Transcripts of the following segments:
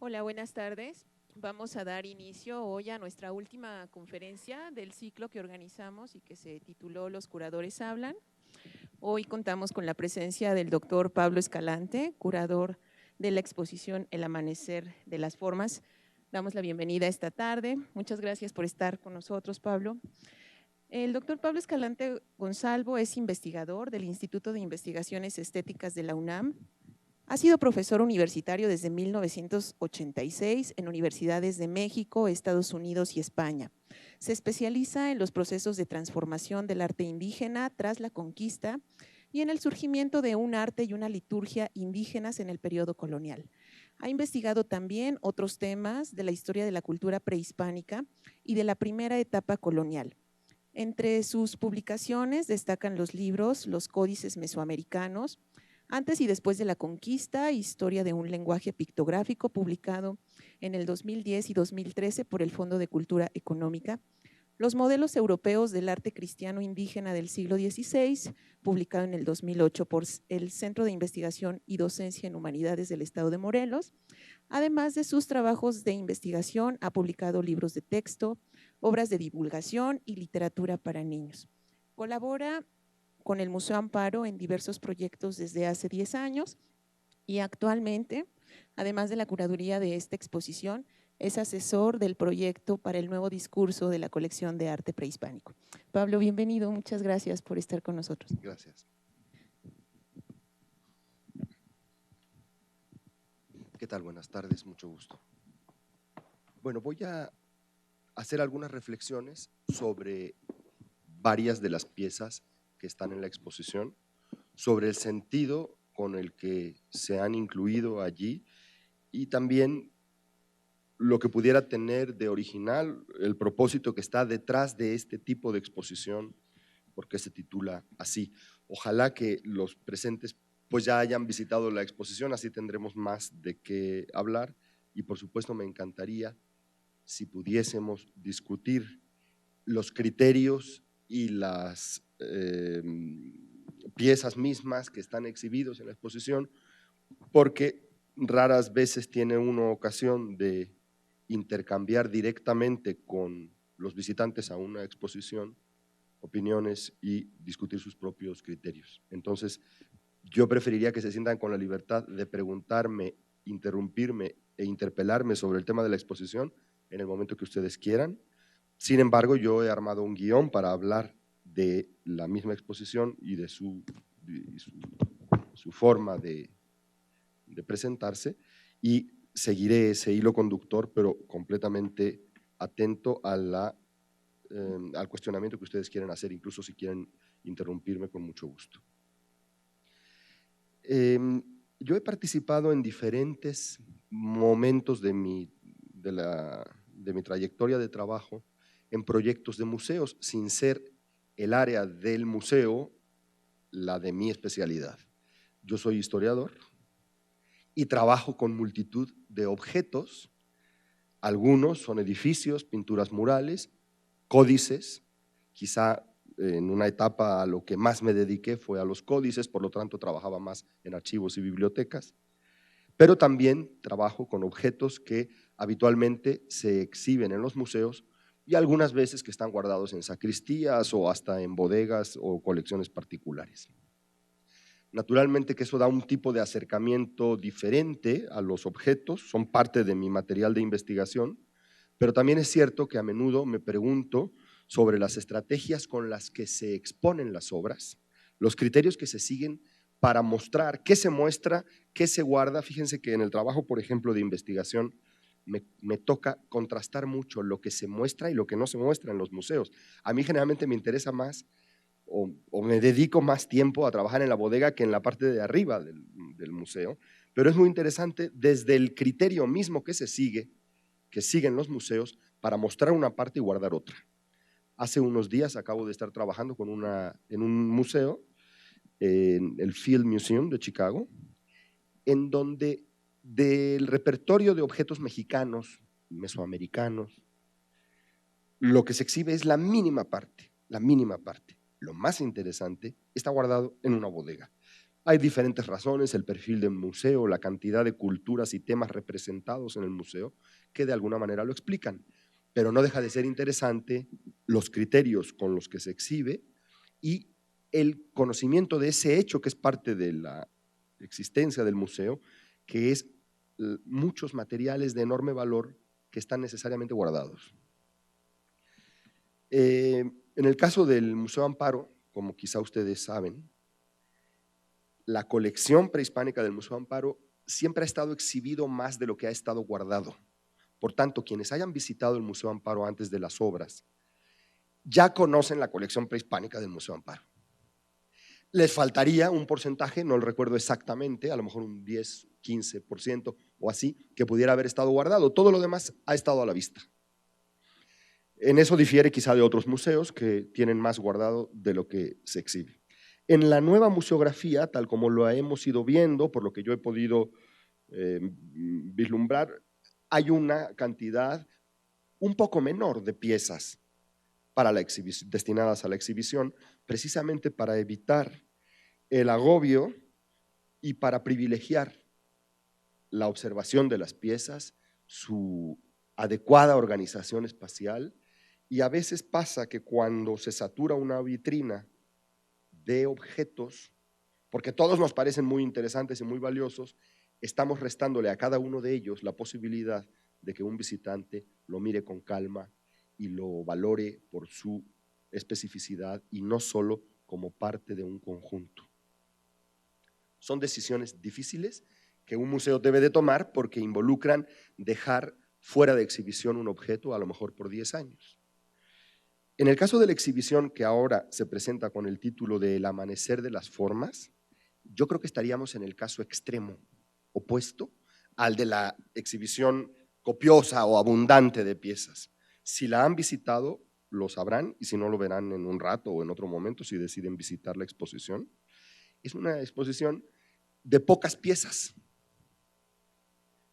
Hola, buenas tardes. Vamos a dar inicio hoy a nuestra última conferencia del ciclo que organizamos y que se tituló Los curadores hablan. Hoy contamos con la presencia del doctor Pablo Escalante, curador de la exposición El amanecer de las formas. Damos la bienvenida esta tarde. Muchas gracias por estar con nosotros, Pablo. El doctor Pablo Escalante Gonzalvo es investigador del Instituto de Investigaciones Estéticas de la UNAM. Ha sido profesor universitario desde 1986 en universidades de México, Estados Unidos y España. Se especializa en los procesos de transformación del arte indígena tras la conquista y en el surgimiento de un arte y una liturgia indígenas en el periodo colonial. Ha investigado también otros temas de la historia de la cultura prehispánica y de la primera etapa colonial. Entre sus publicaciones destacan los libros Los códices mesoamericanos, Antes y después de la conquista, historia de un lenguaje pictográfico, publicado en el 2010 y 2013 por el Fondo de Cultura Económica, Los modelos europeos del arte cristiano indígena del siglo XVI, publicado en el 2008 por el Centro de Investigación y Docencia en Humanidades del Estado de Morelos. Además de sus trabajos de investigación, ha publicado libros de texto, obras de divulgación y literatura para niños. Colabora con el Museo Amparo en diversos proyectos desde hace 10 años y actualmente, además de la curaduría de esta exposición, es asesor del proyecto para el nuevo discurso de la colección de arte prehispánico. Pablo, bienvenido, muchas gracias por estar con nosotros. Gracias. ¿Qué tal? Buenas tardes, mucho gusto. Bueno, voy a hacer algunas reflexiones sobre varias de las piezas que están en la exposición, sobre el sentido con el que se han incluido allí y también lo que pudiera tener de original el propósito que está detrás de este tipo de exposición, porque se titula así. Ojalá que los presentes pues ya hayan visitado la exposición, así tendremos más de qué hablar y por supuesto me encantaría si pudiésemos discutir los criterios y las piezas mismas que están exhibidos en la exposición, porque raras veces tiene uno ocasión de intercambiar directamente con los visitantes a una exposición opiniones y discutir sus propios criterios. Entonces, yo preferiría que se sientan con la libertad de preguntarme, interrumpirme e interpelarme sobre el tema de la exposición en el momento que ustedes quieran. Sin embargo, yo he armado un guión para hablar de la misma exposición y de su forma de presentarse y seguiré ese hilo conductor, pero completamente atento a al cuestionamiento que ustedes quieren hacer, incluso si quieren interrumpirme con mucho gusto. Yo he participado en diferentes momentos de mi trayectoria de trabajo en proyectos de museos, sin ser el área del museo la de mi especialidad. Yo soy historiador y trabajo con multitud de objetos. Algunos son edificios, pinturas murales, códices. Quizá en una etapa a lo que más me dediqué fue a los códices, por lo tanto trabajaba más en archivos y bibliotecas, pero también trabajo con objetos que habitualmente se exhiben en los museos y algunas veces que están guardados en sacristías o hasta en bodegas o colecciones particulares. Naturalmente que eso da un tipo de acercamiento diferente a los objetos, son parte de mi material de investigación, pero también es cierto que a menudo me pregunto sobre las estrategias con las que se exponen las obras, los criterios que se siguen para mostrar qué se muestra, qué se guarda. Fíjense que en el trabajo, por ejemplo, de investigación, me toca contrastar mucho lo que se muestra y lo que no se muestra en los museos. A mí generalmente me interesa más o me dedico más tiempo a trabajar en la bodega que en la parte de arriba del museo, pero es muy interesante desde el criterio mismo que se sigue, que siguen los museos para mostrar una parte y guardar otra. Hace unos días acabo de estar trabajando en un museo, en el Field Museum de Chicago, en donde del repertorio de objetos mexicanos, mesoamericanos, lo que se exhibe es la mínima parte, la mínima parte. Lo más interesante está guardado en una bodega. Hay diferentes razones, el perfil del museo, la cantidad de culturas y temas representados en el museo, que de alguna manera lo explican. Pero no deja de ser interesante los criterios con los que se exhibe y el conocimiento de ese hecho que es parte de la existencia del museo, que es muchos materiales de enorme valor que están necesariamente guardados. En el caso del Museo Amparo, como quizá ustedes saben, la colección prehispánica del Museo Amparo siempre ha estado exhibido más de lo que ha estado guardado. Por tanto, quienes hayan visitado el Museo Amparo antes de las obras, ya conocen la colección prehispánica del Museo Amparo. Les faltaría un porcentaje, no lo recuerdo exactamente, a lo mejor un 10, 15% o así, que pudiera haber estado guardado. Todo lo demás ha estado a la vista. En eso difiere quizá de otros museos que tienen más guardado de lo que se exhibe. En la nueva museografía, tal como lo hemos ido viendo, por lo que yo he podido vislumbrar, hay una cantidad un poco menor de piezas para la destinadas a la exhibición, precisamente para evitar el agobio y para privilegiar la observación de las piezas, su adecuada organización espacial. Y a veces pasa que cuando se satura una vitrina de objetos, porque todos nos parecen muy interesantes y muy valiosos, estamos restándole a cada uno de ellos la posibilidad de que un visitante lo mire con calma y lo valore por su especificidad y no solo como parte de un conjunto. Son decisiones difíciles que un museo debe de tomar porque involucran dejar fuera de exhibición un objeto a lo mejor por 10 años. En el caso de la exhibición que ahora se presenta con el título de El amanecer de las formas, yo creo que estaríamos en el caso extremo, opuesto al de la exhibición copiosa o abundante de piezas. Si la han visitado, lo sabrán, y si no, lo verán en un rato o en otro momento si deciden visitar la exposición. Es una exposición de pocas piezas,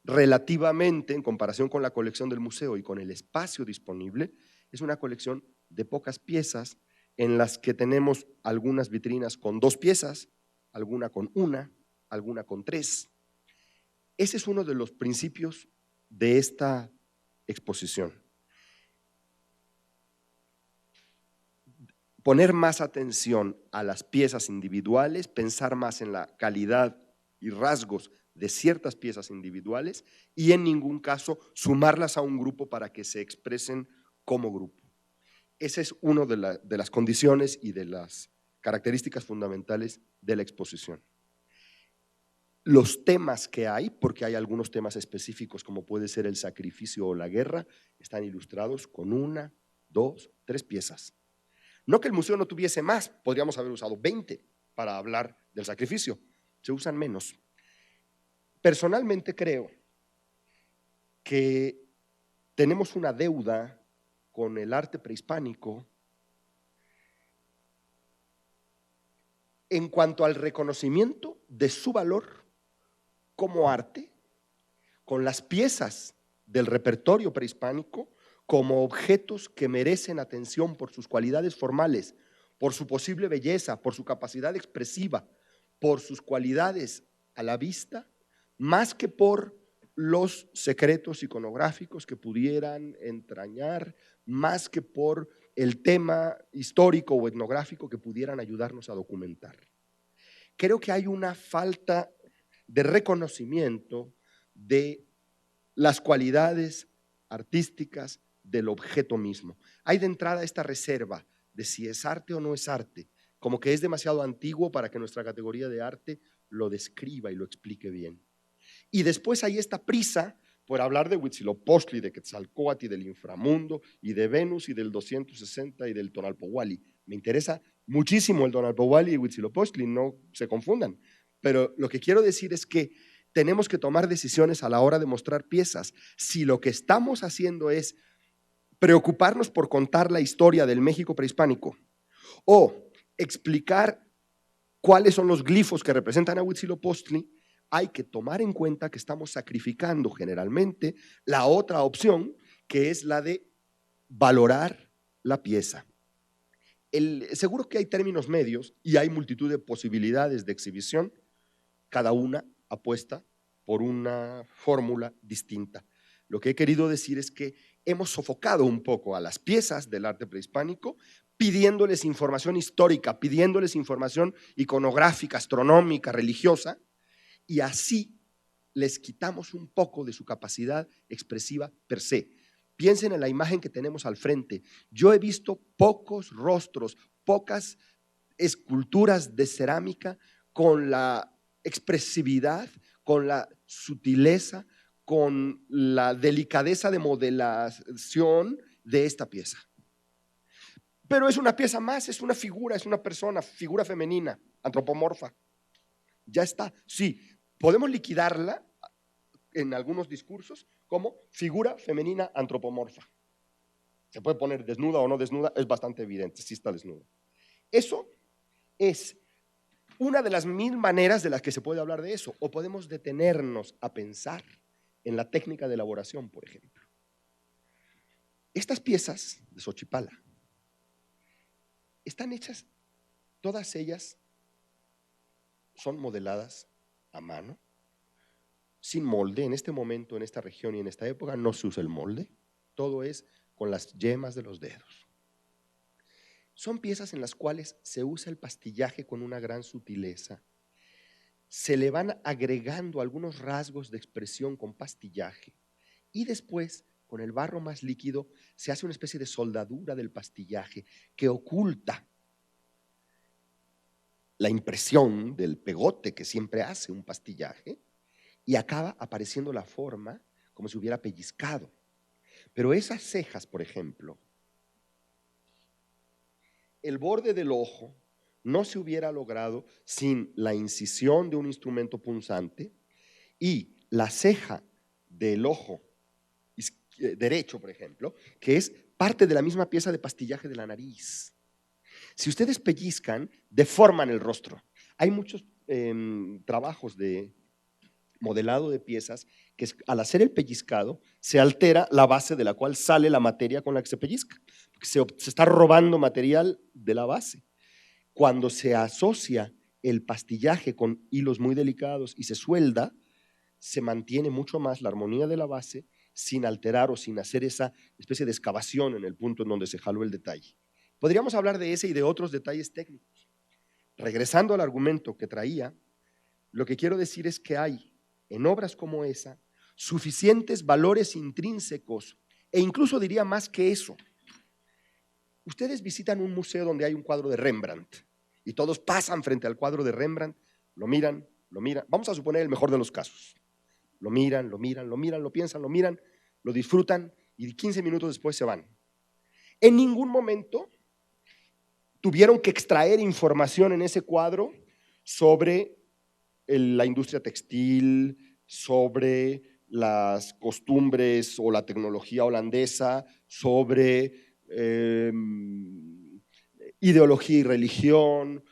relativamente en comparación con la colección del museo y con el espacio disponible. Es una colección de pocas piezas en las que tenemos algunas vitrinas con 2 piezas, alguna con 1, alguna con 3. Ese es uno de los principios de esta exposición. Poner más atención a las piezas individuales, pensar más en la calidad y rasgos de ciertas piezas individuales y en ningún caso sumarlas a un grupo para que se expresen como grupo. Esa es una de las condiciones y de las características fundamentales de la exposición. Los temas que hay, porque hay algunos temas específicos como puede ser el sacrificio o la guerra, están ilustrados con 1, 2, 3 piezas. No que el museo no tuviese más, podríamos haber usado 20 para hablar del sacrificio, se usan menos. Personalmente creo que tenemos una deuda con el arte prehispánico en cuanto al reconocimiento de su valor como arte, con las piezas del repertorio prehispánico como objetos que merecen atención por sus cualidades formales, por su posible belleza, por su capacidad expresiva, por sus cualidades a la vista, más que por los secretos iconográficos que pudieran entrañar, más que por el tema histórico o etnográfico que pudieran ayudarnos a documentar. Creo que hay una falta de reconocimiento de las cualidades artísticas del objeto mismo. Hay de entrada esta reserva de si es arte o no es arte, como que es demasiado antiguo para que nuestra categoría de arte lo describa y lo explique bien. Y después hay esta prisa por hablar de Huitzilopochtli, de Quetzalcóatl y del inframundo y de Venus y del 260 y del Tonalpohualli. Me interesa muchísimo el Tonalpohualli y Huitzilopochtli, no se confundan, pero lo que quiero decir es que tenemos que tomar decisiones a la hora de mostrar piezas. Si lo que estamos haciendo es preocuparnos por contar la historia del México prehispánico o explicar cuáles son los glifos que representan a Huitzilopochtli, hay que tomar en cuenta que estamos sacrificando generalmente la otra opción, que es la de valorar la pieza. Seguro que hay términos medios y hay multitud de posibilidades de exhibición, cada una apuesta por una fórmula distinta. Lo que he querido decir es que hemos sofocado un poco a las piezas del arte prehispánico pidiéndoles información histórica, pidiéndoles información iconográfica, astronómica, religiosa, y así les quitamos un poco de su capacidad expresiva per se. Piensen en la imagen que tenemos al frente. Yo he visto pocos rostros, pocas esculturas de cerámica con la expresividad, con la sutileza, con la delicadeza de modelación de esta pieza. Pero es una pieza más, es una figura, es una persona, figura femenina, antropomorfa. Ya está. Sí, podemos liquidarla en algunos discursos como figura femenina antropomorfa. Se puede poner desnuda o no desnuda, es bastante evidente, sí está desnuda. Eso es una de las 1000 maneras de las que se puede hablar de eso, o podemos detenernos a pensar en la técnica de elaboración, por ejemplo. Estas piezas de Xochipala están hechas, todas ellas son modeladas a mano, sin molde. En este momento, en esta región y en esta época no se usa el molde, todo es con las yemas de los dedos. Son piezas en las cuales se usa el pastillaje con una gran sutileza. Se le van agregando algunos rasgos de expresión con pastillaje y después, con el barro más líquido, se hace una especie de soldadura del pastillaje que oculta la impresión del pegote que siempre hace un pastillaje y acaba apareciendo la forma como si hubiera pellizcado. Pero esas cejas, por ejemplo, el borde del ojo no se hubiera logrado sin la incisión de un instrumento punzante, y la ceja del ojo derecho, por ejemplo, que es parte de la misma pieza de pastillaje de la nariz. Si ustedes pellizcan, deforman el rostro. Hay muchos trabajos de modelado de piezas que al hacer el pellizcado se altera la base de la cual sale la materia con la que se pellizca, porque se está robando material de la base. Cuando se asocia el pastillaje con hilos muy delicados y se suelda, se mantiene mucho más la armonía de la base sin alterar o sin hacer esa especie de excavación en el punto en donde se jaló el detalle. Podríamos hablar de ese y de otros detalles técnicos. Regresando al argumento que traía, lo que quiero decir es que hay en obras como esa suficientes valores intrínsecos, e incluso diría más que eso. Ustedes visitan un museo donde hay un cuadro de Rembrandt y todos pasan frente al cuadro de Rembrandt, lo miran, vamos a suponer el mejor de los casos. Lo miran, lo piensan, lo miran, lo disfrutan y 15 minutos después se van. En ningún momento tuvieron que extraer información en ese cuadro sobre la industria textil, sobre las costumbres o la tecnología holandesa, sobre ideología y religión.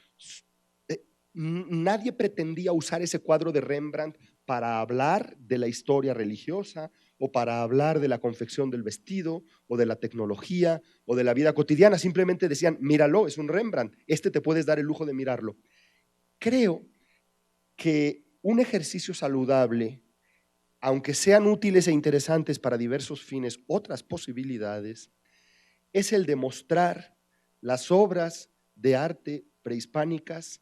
Nadie pretendía usar ese cuadro de Rembrandt para hablar de la historia religiosa o para hablar de la confección del vestido o de la tecnología o de la vida cotidiana. Simplemente decían, míralo, es un Rembrandt, te puedes dar el lujo de mirarlo. Creo que un ejercicio saludable, aunque sean útiles e interesantes para diversos fines, otras posibilidades, es el de mostrar las obras de arte prehispánicas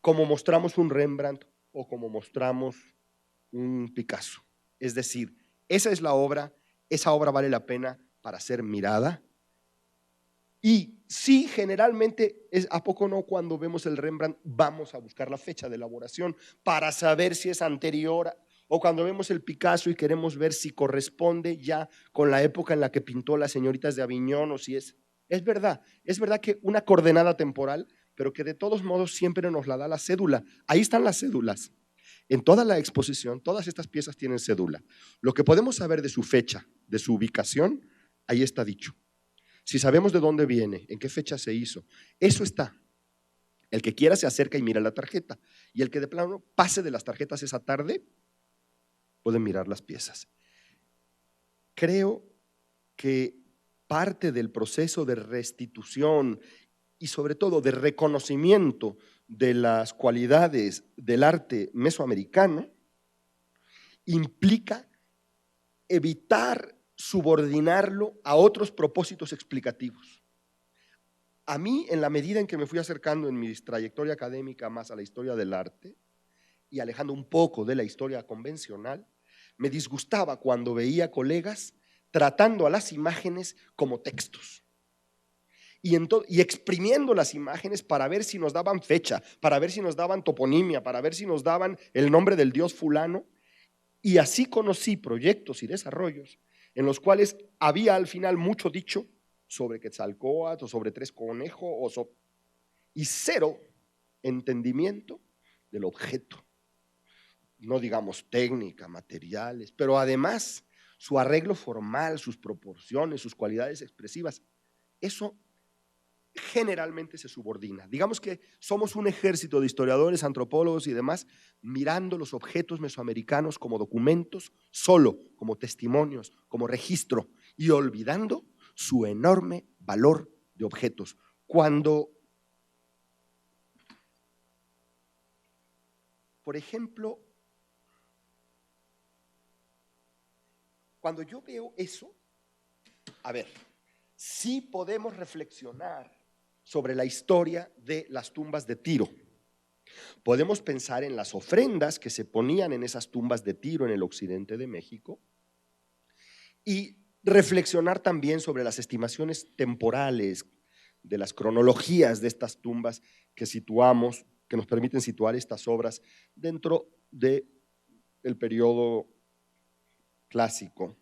como mostramos un Rembrandt o como mostramos un Picasso. Es decir, esa es la obra, esa obra vale la pena para ser mirada. Y sí, generalmente, ¿a poco no cuando vemos el Rembrandt vamos a buscar la fecha de elaboración para saber si es anterior? O cuando vemos el Picasso y queremos ver si corresponde ya con la época en la que pintó las señoritas de Aviñón o si es verdad que una coordenada temporal, pero que de todos modos siempre nos la da la cédula. Ahí están las cédulas. En toda la exposición, todas estas piezas tienen cédula. Lo que podemos saber de su fecha, de su ubicación, ahí está dicho. Si sabemos de dónde viene, en qué fecha se hizo, eso está. El que quiera se acerca y mira la tarjeta, y el que de plano pase de las tarjetas esa tarde, puede mirar las piezas. Creo que parte del proceso de restitución y sobre todo de reconocimiento de las cualidades del arte mesoamericano implica evitar subordinarlo a otros propósitos explicativos. A mí, en la medida en que me fui acercando en mi trayectoria académica más a la historia del arte y alejando un poco de la historia convencional, me disgustaba cuando veía colegas tratando a las imágenes como textos y exprimiendo las imágenes para ver si nos daban fecha, para ver si nos daban toponimia, para ver si nos daban el nombre del dios fulano. Y así conocí proyectos y desarrollos en los cuales había al final mucho dicho sobre Quetzalcóatl o sobre Tres Conejos y cero entendimiento del objeto. No digamos técnica, materiales, pero además su arreglo formal, sus proporciones, sus cualidades expresivas, eso generalmente se subordina. Digamos que somos un ejército de historiadores, antropólogos y demás, mirando los objetos mesoamericanos como documentos, solo como testimonios, como registro, y olvidando su enorme valor de objetos. Por ejemplo, cuando yo veo eso, a ver, sí podemos reflexionar sobre la historia de las tumbas de Tiro. Podemos pensar en las ofrendas que se ponían en esas tumbas de Tiro en el occidente de México y reflexionar también sobre las estimaciones temporales de las cronologías de estas tumbas que situamos, que nos permiten situar estas obras dentro del periodo clásico.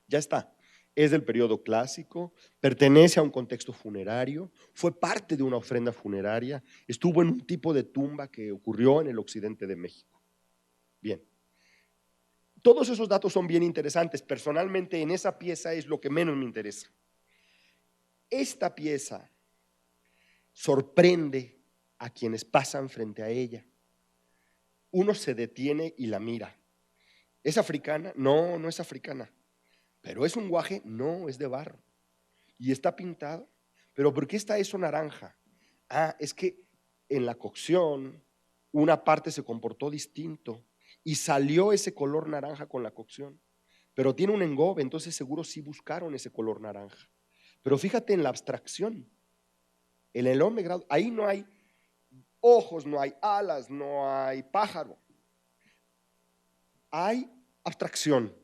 Ya está. Es del periodo clásico, pertenece a un contexto funerario, fue parte de una ofrenda funeraria, estuvo en un tipo de tumba que ocurrió en el occidente de México. Bien, todos esos datos son bien interesantes. Personalmente, en esa pieza es lo que menos me interesa. Esta pieza sorprende a quienes pasan frente a ella. Uno se detiene y la mira. ¿Es africana? No, no es africana. ¿Pero es un guaje? No, es de barro. ¿Y está pintado? ¿Pero por qué está eso naranja? Ah, es que en la cocción una parte se comportó distinto y salió ese color naranja con la cocción. Pero tiene un engobe, entonces seguro sí buscaron ese color naranja. Pero fíjate en la abstracción. En el enorme grado, ahí no hay ojos, no hay alas, no hay pájaro. Hay abstracción.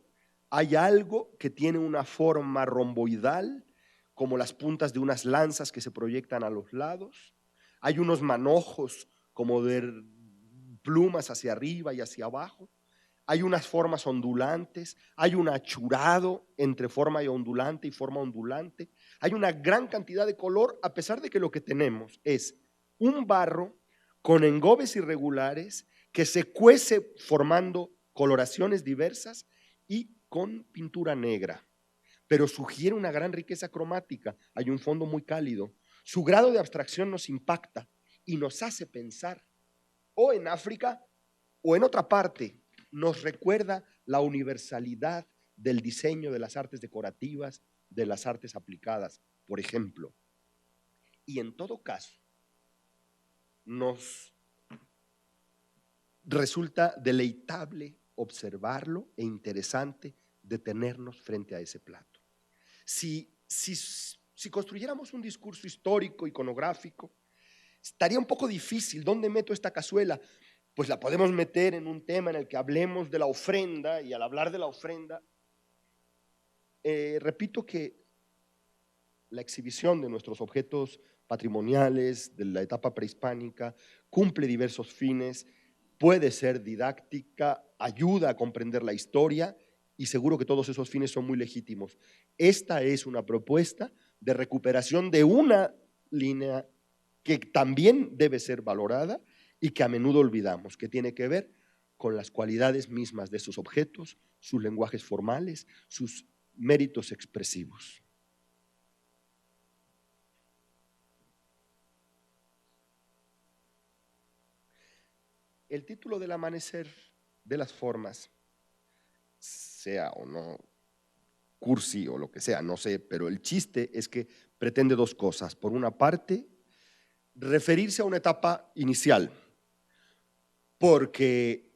Hay algo que tiene una forma romboidal, como las puntas de unas lanzas que se proyectan a los lados. Hay unos manojos como de plumas hacia arriba y hacia abajo. Hay unas formas ondulantes, hay un achurado entre forma ondulante y forma ondulante. Hay una gran cantidad de color, a pesar de que lo que tenemos es un barro con engobes irregulares que se cuece formando coloraciones diversas y con pintura negra, pero sugiere una gran riqueza cromática. Hay un fondo muy cálido. Su grado de abstracción nos impacta y nos hace pensar o en África o en otra parte. Nos recuerda la universalidad del diseño de las artes decorativas, de las artes aplicadas, por ejemplo. Y en todo caso, nos resulta deleitable observarlo e interesante detenernos frente a ese plato. Si construyéramos un discurso histórico, iconográfico, estaría un poco difícil. ¿Dónde meto esta cazuela? Pues la podemos meter en un tema en el que hablemos de la ofrenda, y al hablar de la ofrenda, repito que la exhibición de nuestros objetos patrimoniales de la etapa prehispánica cumple diversos fines, puede ser didáctica, ayuda a comprender la historia y seguro que todos esos fines son muy legítimos. Esta es una propuesta de recuperación de una línea que también debe ser valorada y que a menudo olvidamos, que tiene que ver con las cualidades mismas de esos objetos, sus lenguajes formales, sus méritos expresivos. El título del amanecer de las formas, sea o no cursi o lo que sea, no sé, pero el chiste es que pretende dos cosas. Por una parte, referirse a una etapa inicial, porque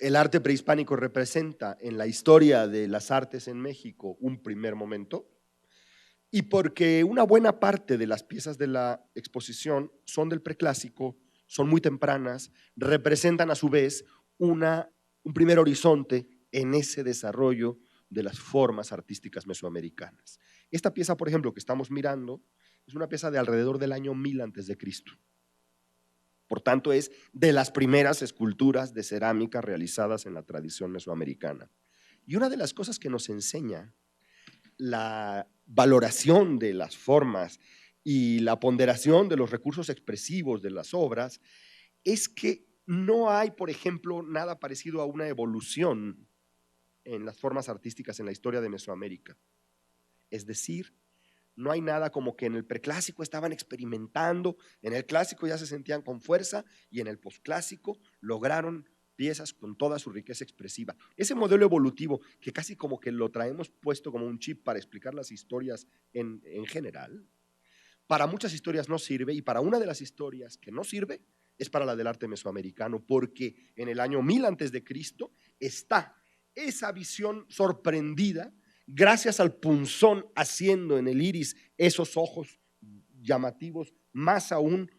el arte prehispánico representa en la historia de las artes en México un primer momento, y porque una buena parte de las piezas de la exposición son del preclásico, son muy tempranas, representan a su vez un primer horizonte en ese desarrollo de las formas artísticas mesoamericanas. Esta pieza, por ejemplo, que estamos mirando, es una pieza de alrededor del año 1000 a.C. Por tanto, es de las primeras esculturas de cerámica realizadas en la tradición mesoamericana. Y una de las cosas que nos enseña la valoración de las formas y la ponderación de los recursos expresivos de las obras es que no hay, por ejemplo, nada parecido a una evolución en las formas artísticas en la historia de Mesoamérica. Es decir, no hay nada como que en el preclásico estaban experimentando, en el clásico ya se sentían con fuerza y en el posclásico lograron piezas con toda su riqueza expresiva. Ese modelo evolutivo que casi como que lo traemos puesto como un chip para explicar las historias en general, para muchas historias no sirve, y para una de las historias que no sirve es para la del arte mesoamericano, porque en el año 1000 a.C. está esa visión sorprendida gracias al punzón haciendo en el iris esos ojos llamativos, más aún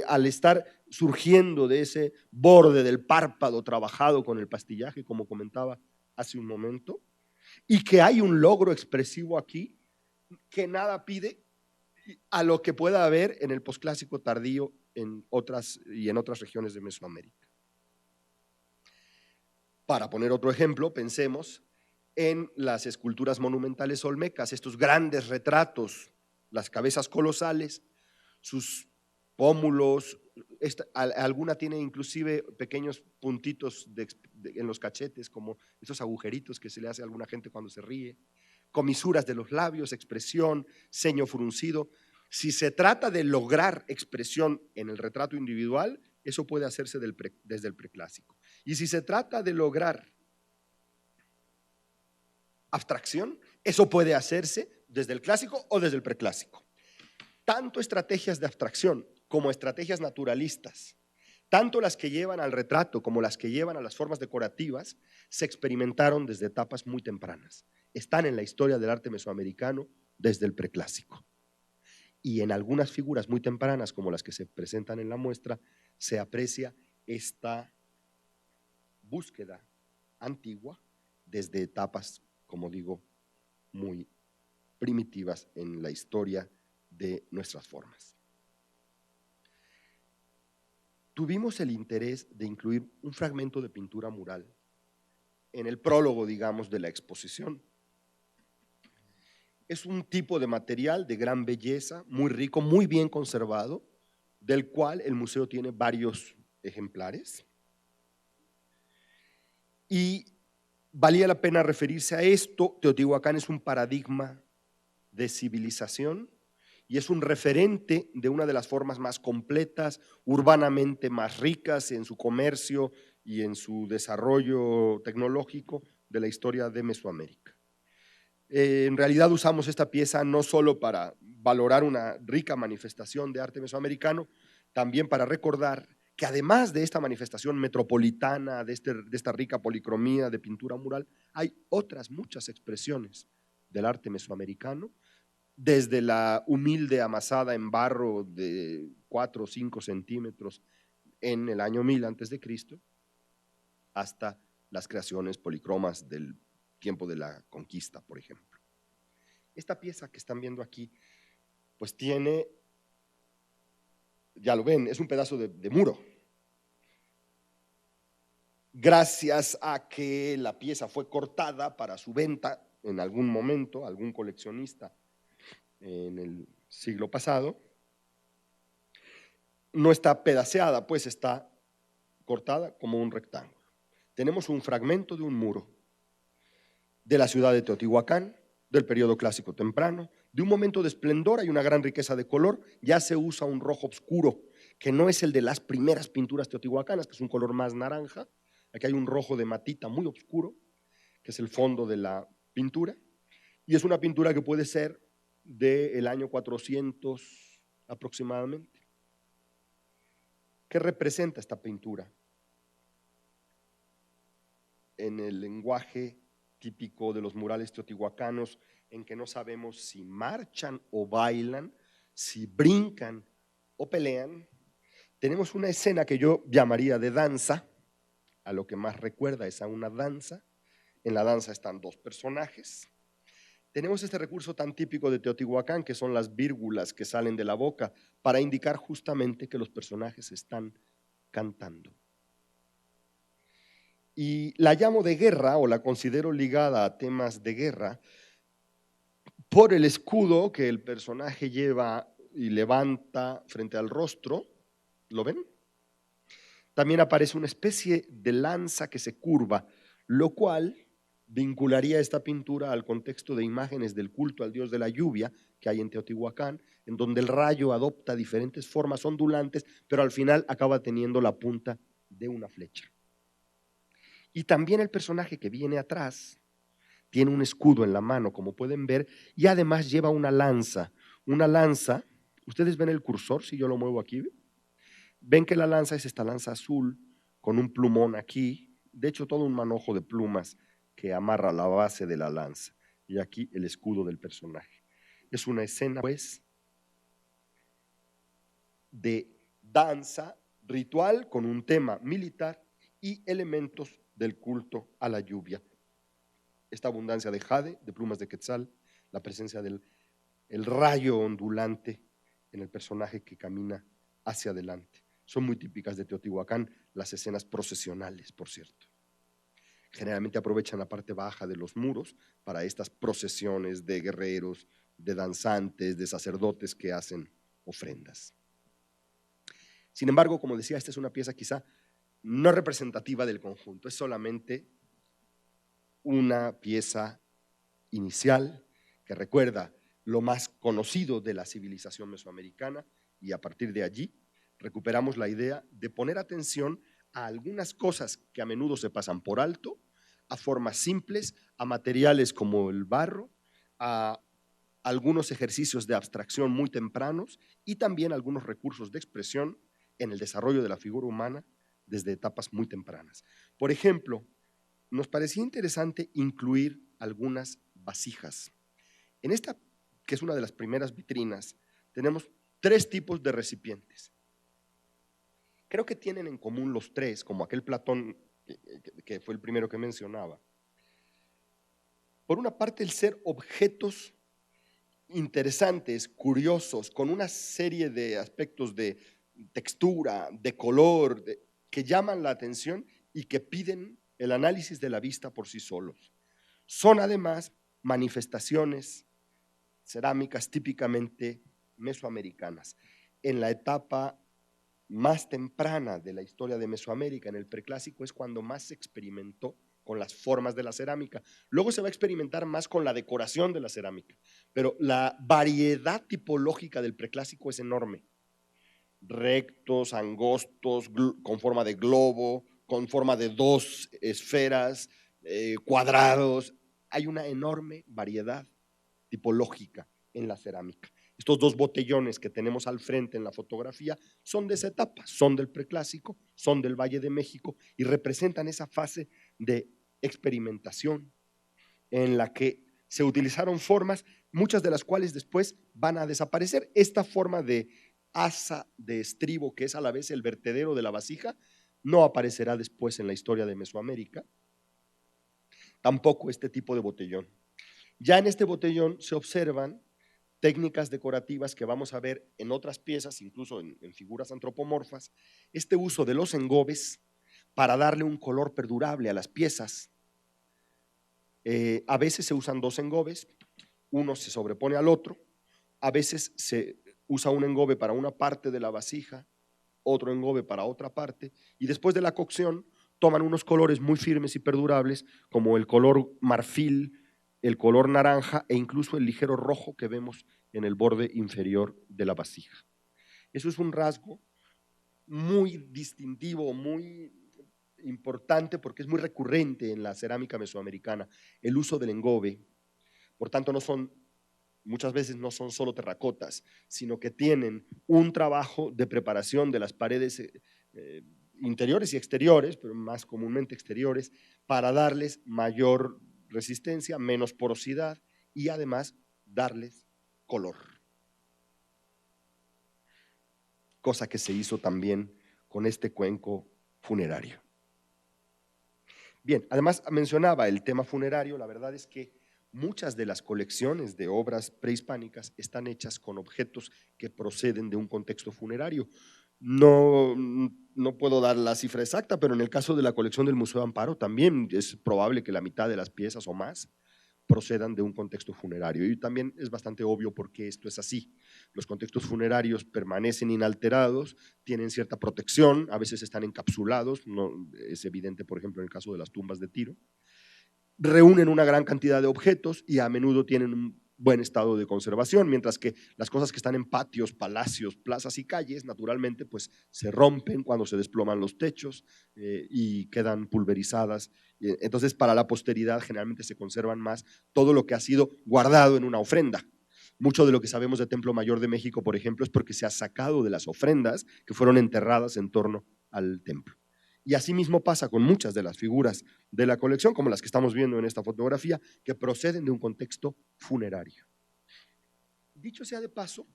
al estar surgiendo de ese borde del párpado trabajado con el pastillaje, como comentaba hace un momento, y que hay un logro expresivo aquí que nada pide a lo que pueda haber en el posclásico tardío en otras regiones de Mesoamérica. Para poner otro ejemplo, pensemos en las esculturas monumentales olmecas, estos grandes retratos, las cabezas colosales, sus pómulos, alguna tiene inclusive pequeños puntitos en los cachetes, como esos agujeritos que se le hace a alguna gente cuando se ríe, comisuras de los labios, expresión, ceño fruncido. Si se trata de lograr expresión en el retrato individual, eso puede hacerse desde el preclásico. Y si se trata de lograr abstracción, eso puede hacerse desde el clásico o desde el preclásico. Tanto estrategias de abstracción como estrategias naturalistas, tanto las que llevan al retrato como las que llevan a las formas decorativas, se experimentaron desde etapas muy tempranas. Están en la historia del arte mesoamericano desde el preclásico. Y en algunas figuras muy tempranas, como las que se presentan en la muestra, se aprecia esta búsqueda antigua desde etapas, como digo, muy primitivas en la historia de nuestras formas. Tuvimos el interés de incluir un fragmento de pintura mural en el prólogo, digamos, de la exposición. Es un tipo de material de gran belleza, muy rico, muy bien conservado, del cual el museo tiene varios ejemplares. Y valía la pena referirse a esto. Teotihuacán es un paradigma de civilización y es un referente de una de las formas más completas, urbanamente más ricas en su comercio y en su desarrollo tecnológico de la historia de Mesoamérica. En realidad usamos esta pieza no solo para valorar una rica manifestación de arte mesoamericano, también para recordar que además de esta manifestación metropolitana, de esta rica policromía de pintura mural, hay otras muchas expresiones del arte mesoamericano, desde la humilde amasada en barro de 4 o 5 centímetros en el año 1000 a.C., hasta las creaciones policromas del tiempo de la conquista, por ejemplo. Esta pieza que están viendo aquí, pues tiene, ya lo ven, es un pedazo de muro. Gracias a que la pieza fue cortada para su venta en algún momento, algún coleccionista en el siglo pasado, no está pedaceada, pues está cortada como un rectángulo. Tenemos un fragmento de un muro de la ciudad de Teotihuacán, del periodo clásico temprano, de un momento de esplendor. Hay una gran riqueza de color, ya se usa un rojo oscuro, que no es el de las primeras pinturas teotihuacanas, que es un color más naranja. Aquí hay un rojo de matita muy oscuro, que es el fondo de la pintura, y es una pintura que puede ser del año 400 aproximadamente. ¿Qué representa esta pintura? En el lenguaje típico de los murales teotihuacanos, en que no sabemos si marchan o bailan, si brincan o pelean, tenemos una escena que yo llamaría de danza, a lo que más recuerda es a una danza. En la danza están dos personajes. Tenemos este recurso tan típico de Teotihuacán, que son las vírgulas que salen de la boca para indicar justamente que los personajes están cantando. Y la llamo de guerra, o la considero ligada a temas de guerra, por el escudo que el personaje lleva y levanta frente al rostro. ¿Lo ven? También aparece una especie de lanza que se curva, lo cual vincularía esta pintura al contexto de imágenes del culto al dios de la lluvia que hay en Teotihuacán, en donde el rayo adopta diferentes formas ondulantes, pero al final acaba teniendo la punta de una flecha. Y también el personaje que viene atrás tiene un escudo en la mano, como pueden ver, y además lleva una lanza. Una lanza, ustedes ven el cursor, si yo lo muevo aquí, ven que la lanza es esta lanza azul con un plumón aquí, de hecho todo un manojo de plumas que amarra la base de la lanza, y aquí el escudo del personaje. Es una escena, pues, de danza ritual con un tema militar y elementos del culto a la lluvia. Esta abundancia de jade, de plumas de quetzal, la presencia del rayo ondulante en el personaje que camina hacia adelante. Son muy típicas de Teotihuacán las escenas procesionales, por cierto. Generalmente aprovechan la parte baja de los muros para estas procesiones de guerreros, de danzantes, de sacerdotes que hacen ofrendas. Sin embargo, como decía, esta es una pieza quizá no representativa del conjunto, es solamente una pieza inicial que recuerda lo más conocido de la civilización mesoamericana, y a partir de allí recuperamos la idea de poner atención a algunas cosas que a menudo se pasan por alto, a formas simples, a materiales como el barro, a algunos ejercicios de abstracción muy tempranos y también algunos recursos de expresión en el desarrollo de la figura humana desde etapas muy tempranas. Por ejemplo, nos parecía interesante incluir algunas vasijas. En esta, que es una de las primeras vitrinas, tenemos 3 tipos de recipientes. Creo que tienen en común los 3, como aquel Platón que fue el primero que mencionaba. Por una parte, el ser objetos interesantes, curiosos, con una serie de aspectos de textura, de color, que llaman la atención y que piden el análisis de la vista por sí solos. Son además manifestaciones cerámicas típicamente mesoamericanas. En la etapa más temprana de la historia de Mesoamérica, en el preclásico, es cuando más se experimentó con las formas de la cerámica. Luego se va a experimentar más con la decoración de la cerámica, pero la variedad tipológica del preclásico es enorme. Rectos, angostos, con forma de globo, con forma de 2 esferas, cuadrados. Hay una enorme variedad tipológica en la cerámica. Estos 2 botellones que tenemos al frente en la fotografía son de esa etapa, son del preclásico, son del Valle de México y representan esa fase de experimentación en la que se utilizaron formas, muchas de las cuales después van a desaparecer. Esta forma de asa de estribo, que es a la vez el vertedero de la vasija, no aparecerá después en la historia de Mesoamérica. Tampoco este tipo de botellón. Ya en este botellón se observan técnicas decorativas que vamos a ver en otras piezas, incluso en figuras antropomorfas, este uso de los engobes para darle un color perdurable a las piezas. A veces se usan 2 engobes, uno se sobrepone al otro, a veces se usa un engobe para una parte de la vasija, otro engobe para otra parte, y después de la cocción toman unos colores muy firmes y perdurables, como el color marfil, el color naranja e incluso el ligero rojo que vemos en el borde inferior de la vasija. Eso es un rasgo muy distintivo, muy importante, porque es muy recurrente en la cerámica mesoamericana, el uso del engobe. Por tanto, muchas veces no son solo terracotas, sino que tienen un trabajo de preparación de las paredes interiores y exteriores, pero más comúnmente exteriores, para darles mayor resistencia, menos porosidad y además darles color. Cosa que se hizo también con este cuenco funerario. Bien, además mencionaba el tema funerario. La verdad es que muchas de las colecciones de obras prehispánicas están hechas con objetos que proceden de un contexto funerario. No puedo dar la cifra exacta, pero en el caso de la colección del Museo Amparo también es probable que la mitad de las piezas o más procedan de un contexto funerario. Y también es bastante obvio por qué esto es así. Los contextos funerarios permanecen inalterados, tienen cierta protección, a veces están encapsulados, no, es evidente, por ejemplo, en el caso de las tumbas de Tiro. Reúnen una gran cantidad de objetos y a menudo tienen un buen estado de conservación, mientras que las cosas que están en patios, palacios, plazas y calles, naturalmente, pues se rompen cuando se desploman los techos y quedan pulverizadas. Entonces, para la posteridad generalmente se conservan más todo lo que ha sido guardado en una ofrenda. Mucho de lo que sabemos de Templo Mayor de México, por ejemplo, es porque se ha sacado de las ofrendas que fueron enterradas en torno al templo. Y asimismo pasa con muchas de las figuras de la colección, como las que estamos viendo en esta fotografía, que proceden de un contexto funerario. Dicho sea de paso,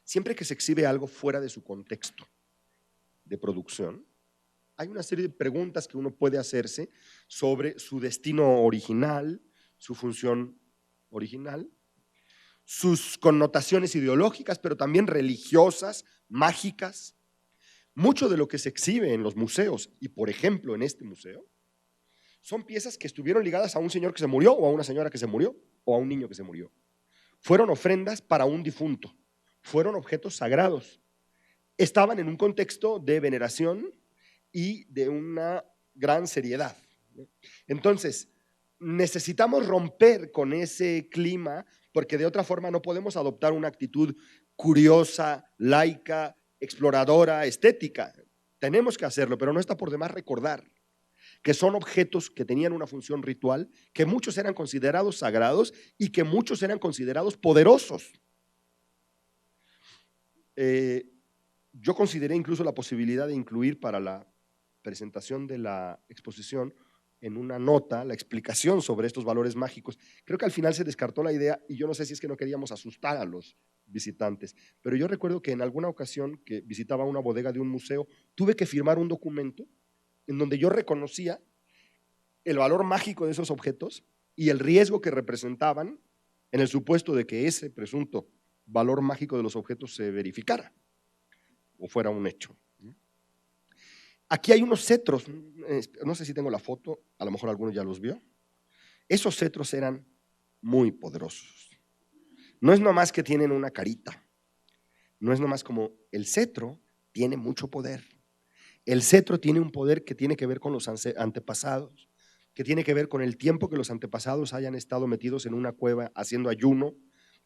siempre que se exhibe algo fuera de su contexto de producción, hay una serie de preguntas que uno puede hacerse sobre su destino original, su función original, sus connotaciones ideológicas, pero también religiosas, mágicas. Mucho de lo que se exhibe en los museos, y por ejemplo en este museo, son piezas que estuvieron ligadas a un señor que se murió, o a una señora que se murió, o a un niño que se murió. Fueron ofrendas para un difunto, fueron objetos sagrados, estaban en un contexto de veneración y de una gran seriedad. Entonces, necesitamos romper con ese clima, porque de otra forma no podemos adoptar una actitud curiosa, laica, exploradora, estética. Tenemos que hacerlo, pero no está por demás recordar que son objetos que tenían una función ritual, que muchos eran considerados sagrados y que muchos eran considerados poderosos. Yo consideré incluso la posibilidad de incluir para la presentación de la exposición en una nota la explicación sobre estos valores mágicos. Creo que al final se descartó la idea y yo no sé si es que no queríamos asustar a los visitantes, pero yo recuerdo que en alguna ocasión que visitaba una bodega de un museo, tuve que firmar un documento en donde yo reconocía el valor mágico de esos objetos y el riesgo que representaban en el supuesto de que ese presunto valor mágico de los objetos se verificara o fuera un hecho. Aquí hay unos cetros, no sé si tengo la foto, a lo mejor alguno ya los vio. Esos cetros eran muy poderosos. No es nomás que tienen una carita, no es nomás como el cetro tiene mucho poder. El cetro tiene un poder que tiene que ver con los antepasados, que tiene que ver con el tiempo que los antepasados hayan estado metidos en una cueva haciendo ayuno,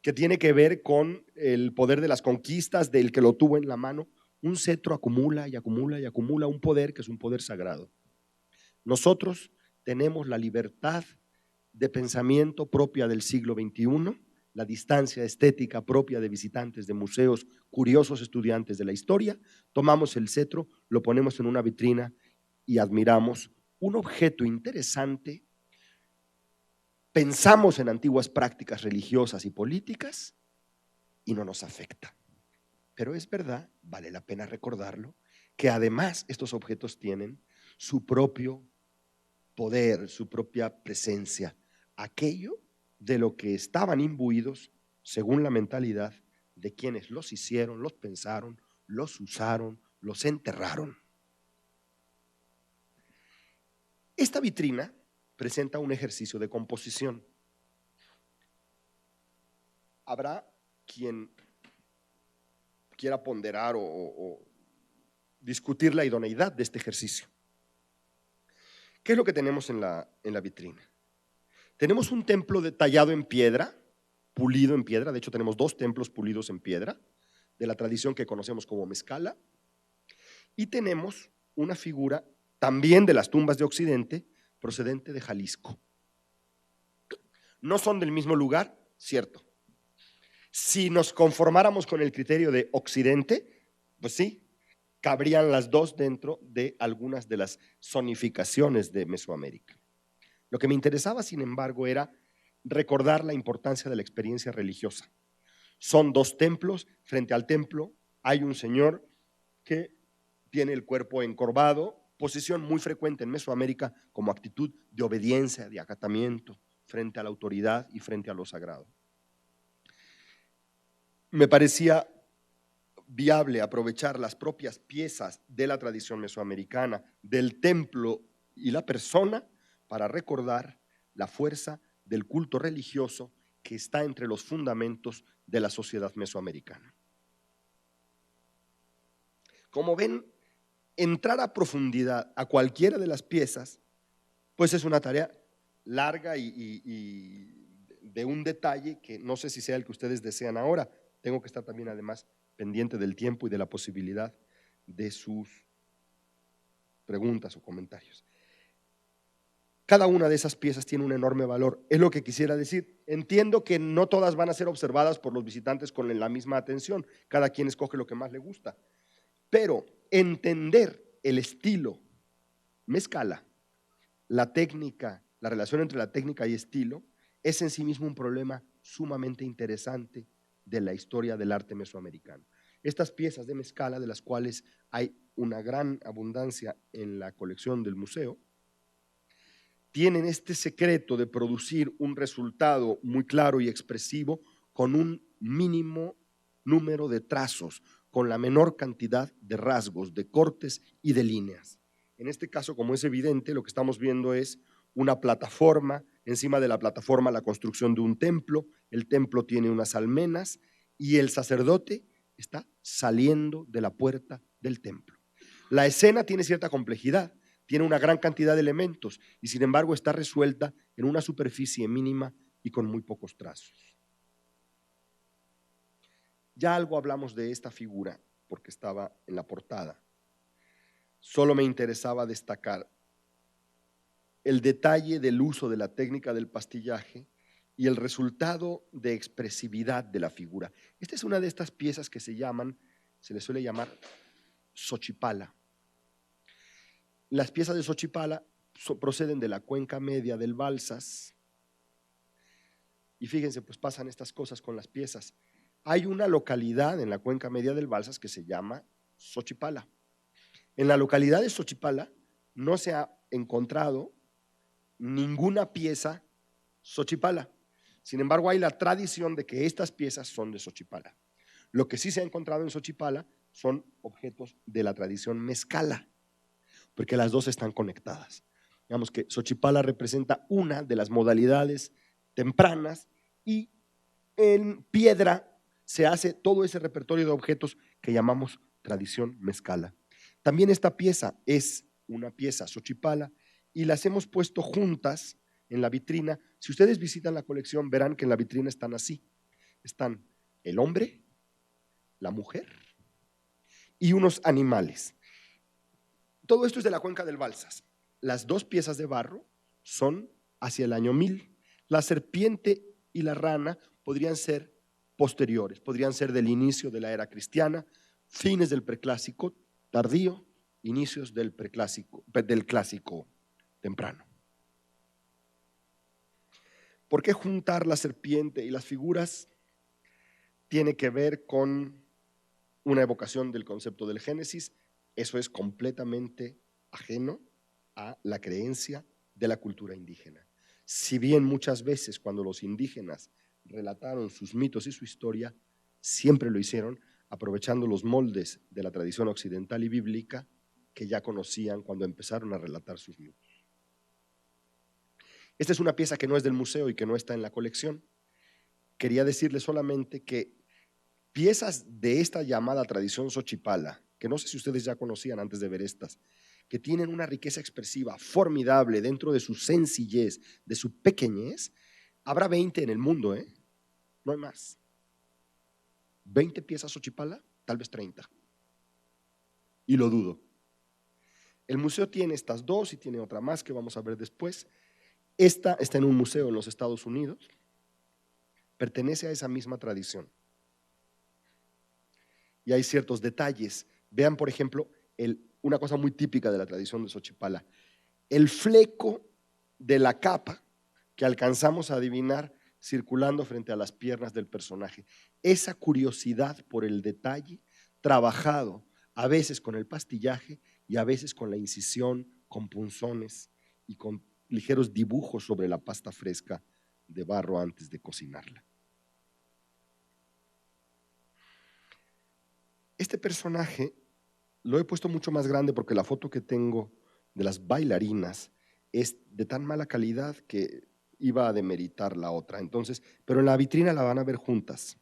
que tiene que ver con el poder de las conquistas del que lo tuvo en la mano. Un cetro acumula y acumula y acumula un poder que es un poder sagrado. Nosotros tenemos la libertad de pensamiento propia del siglo XXI, la distancia estética propia de visitantes de museos, curiosos estudiantes de la historia. Tomamos el cetro, lo ponemos en una vitrina y admiramos un objeto interesante. Pensamos en antiguas prácticas religiosas y políticas y no nos afecta. Pero es verdad, vale la pena recordarlo, que además estos objetos tienen su propio poder, su propia presencia, aquello de lo que estaban imbuidos según la mentalidad de quienes los hicieron, los pensaron, los usaron, los enterraron. Esta vitrina presenta un ejercicio de composición. Habrá quien quiera ponderar o discutir la idoneidad de este ejercicio. ¿Qué es lo que tenemos en la vitrina? Tenemos un templo tallado en piedra, pulido en piedra. De hecho, tenemos dos templos pulidos en piedra, de la tradición que conocemos como Mezcala. Y tenemos una figura también de las tumbas de Occidente, procedente de Jalisco. ¿No son del mismo lugar? Cierto. Si nos conformáramos con el criterio de Occidente, pues sí, cabrían las dos dentro de algunas de las zonificaciones de Mesoamérica. Lo que me interesaba, sin embargo, era recordar la importancia de la experiencia religiosa. Son dos templos, frente al templo hay un señor que tiene el cuerpo encorvado, posición muy frecuente en Mesoamérica como actitud de obediencia, de acatamiento frente a la autoridad y frente a lo sagrado. Me parecía viable aprovechar las propias piezas de la tradición mesoamericana, del templo y la persona, para recordar la fuerza del culto religioso que está entre los fundamentos de la sociedad mesoamericana. Como ven, entrar a profundidad a cualquiera de las piezas, pues es una tarea larga y de un detalle que no sé si sea el que ustedes desean ahora. Tengo que estar también además pendiente del tiempo y de la posibilidad de sus preguntas o comentarios. Cada una de esas piezas tiene un enorme valor, es lo que quisiera decir. Entiendo que no todas van a ser observadas por los visitantes con la misma atención, cada quien escoge lo que más le gusta, pero entender el estilo mezcala, la técnica, la relación entre la técnica y estilo, es en sí mismo un problema sumamente interesante de la historia del arte mesoamericano. Estas piezas de mezcala, de las cuales hay una gran abundancia en la colección del museo, tienen este secreto de producir un resultado muy claro y expresivo con un mínimo número de trazos, con la menor cantidad de rasgos, de cortes y de líneas. En este caso, como es evidente, lo que estamos viendo es una plataforma, encima de la plataforma la construcción de un templo, el templo tiene unas almenas y el sacerdote está saliendo de la puerta del templo. La escena tiene cierta complejidad, tiene una gran cantidad de elementos y sin embargo está resuelta en una superficie mínima y con muy pocos trazos. Ya algo hablamos de esta figura porque estaba en la portada. Solo me interesaba destacar el detalle del uso de la técnica del pastillaje y el resultado de expresividad de la figura. Esta es una de estas piezas que se le suele llamar Xochipala. Las piezas de Xochipala proceden de la cuenca media del Balsas. Y fíjense, pues pasan estas cosas con las piezas. Hay una localidad en la cuenca media del Balsas que se llama Xochipala. En la localidad de Xochipala no se ha encontrado ninguna pieza Xochipala. Sin embargo, hay la tradición de que estas piezas son de Xochipala. Lo que sí se ha encontrado en Xochipala son objetos de la tradición mezcala, porque las dos están conectadas. Digamos que Xochipala representa una de las modalidades tempranas y en piedra se hace todo ese repertorio de objetos que llamamos tradición mezcala. También esta pieza es una pieza Xochipala y las hemos puesto juntas en la vitrina. Si ustedes visitan la colección verán que en la vitrina están así. Están el hombre, la mujer y unos animales. Todo esto es de la cuenca del Balsas. Las dos piezas de barro son hacia el año 1000. La serpiente y la rana podrían ser posteriores, podrían ser del inicio de la era cristiana, fines del preclásico tardío, inicios del clásico temprano. ¿Por qué juntar la serpiente y las figuras? Tiene que ver con una evocación del concepto del Génesis. Eso es completamente ajeno a la creencia de la cultura indígena. Si bien muchas veces cuando los indígenas relataron sus mitos y su historia, siempre lo hicieron aprovechando los moldes de la tradición occidental y bíblica que ya conocían cuando empezaron a relatar sus mitos. Esta es una pieza que no es del museo y que no está en la colección. Quería decirles solamente que piezas de esta llamada tradición Xochipala, que no sé si ustedes ya conocían antes de ver estas, que tienen una riqueza expresiva formidable dentro de su sencillez, de su pequeñez, habrá 20 en el mundo, no hay más. 20 piezas Xochipala, tal vez 30. Y lo dudo. El museo tiene estas dos y tiene otra más que vamos a ver después. Esta está en un museo en los Estados Unidos, pertenece a esa misma tradición. Y hay ciertos detalles Vean, por ejemplo, una cosa muy típica de la tradición de Xochipala, el fleco de la capa que alcanzamos a adivinar circulando frente a las piernas del personaje. Esa curiosidad por el detalle, trabajado a veces con el pastillaje y a veces con la incisión, con punzones y con ligeros dibujos sobre la pasta fresca de barro antes de cocinarla. Este personaje lo he puesto mucho más grande porque la foto que tengo de las bailarinas es de tan mala calidad que iba a demeritar la otra. Entonces, pero en la vitrina la van a ver juntas.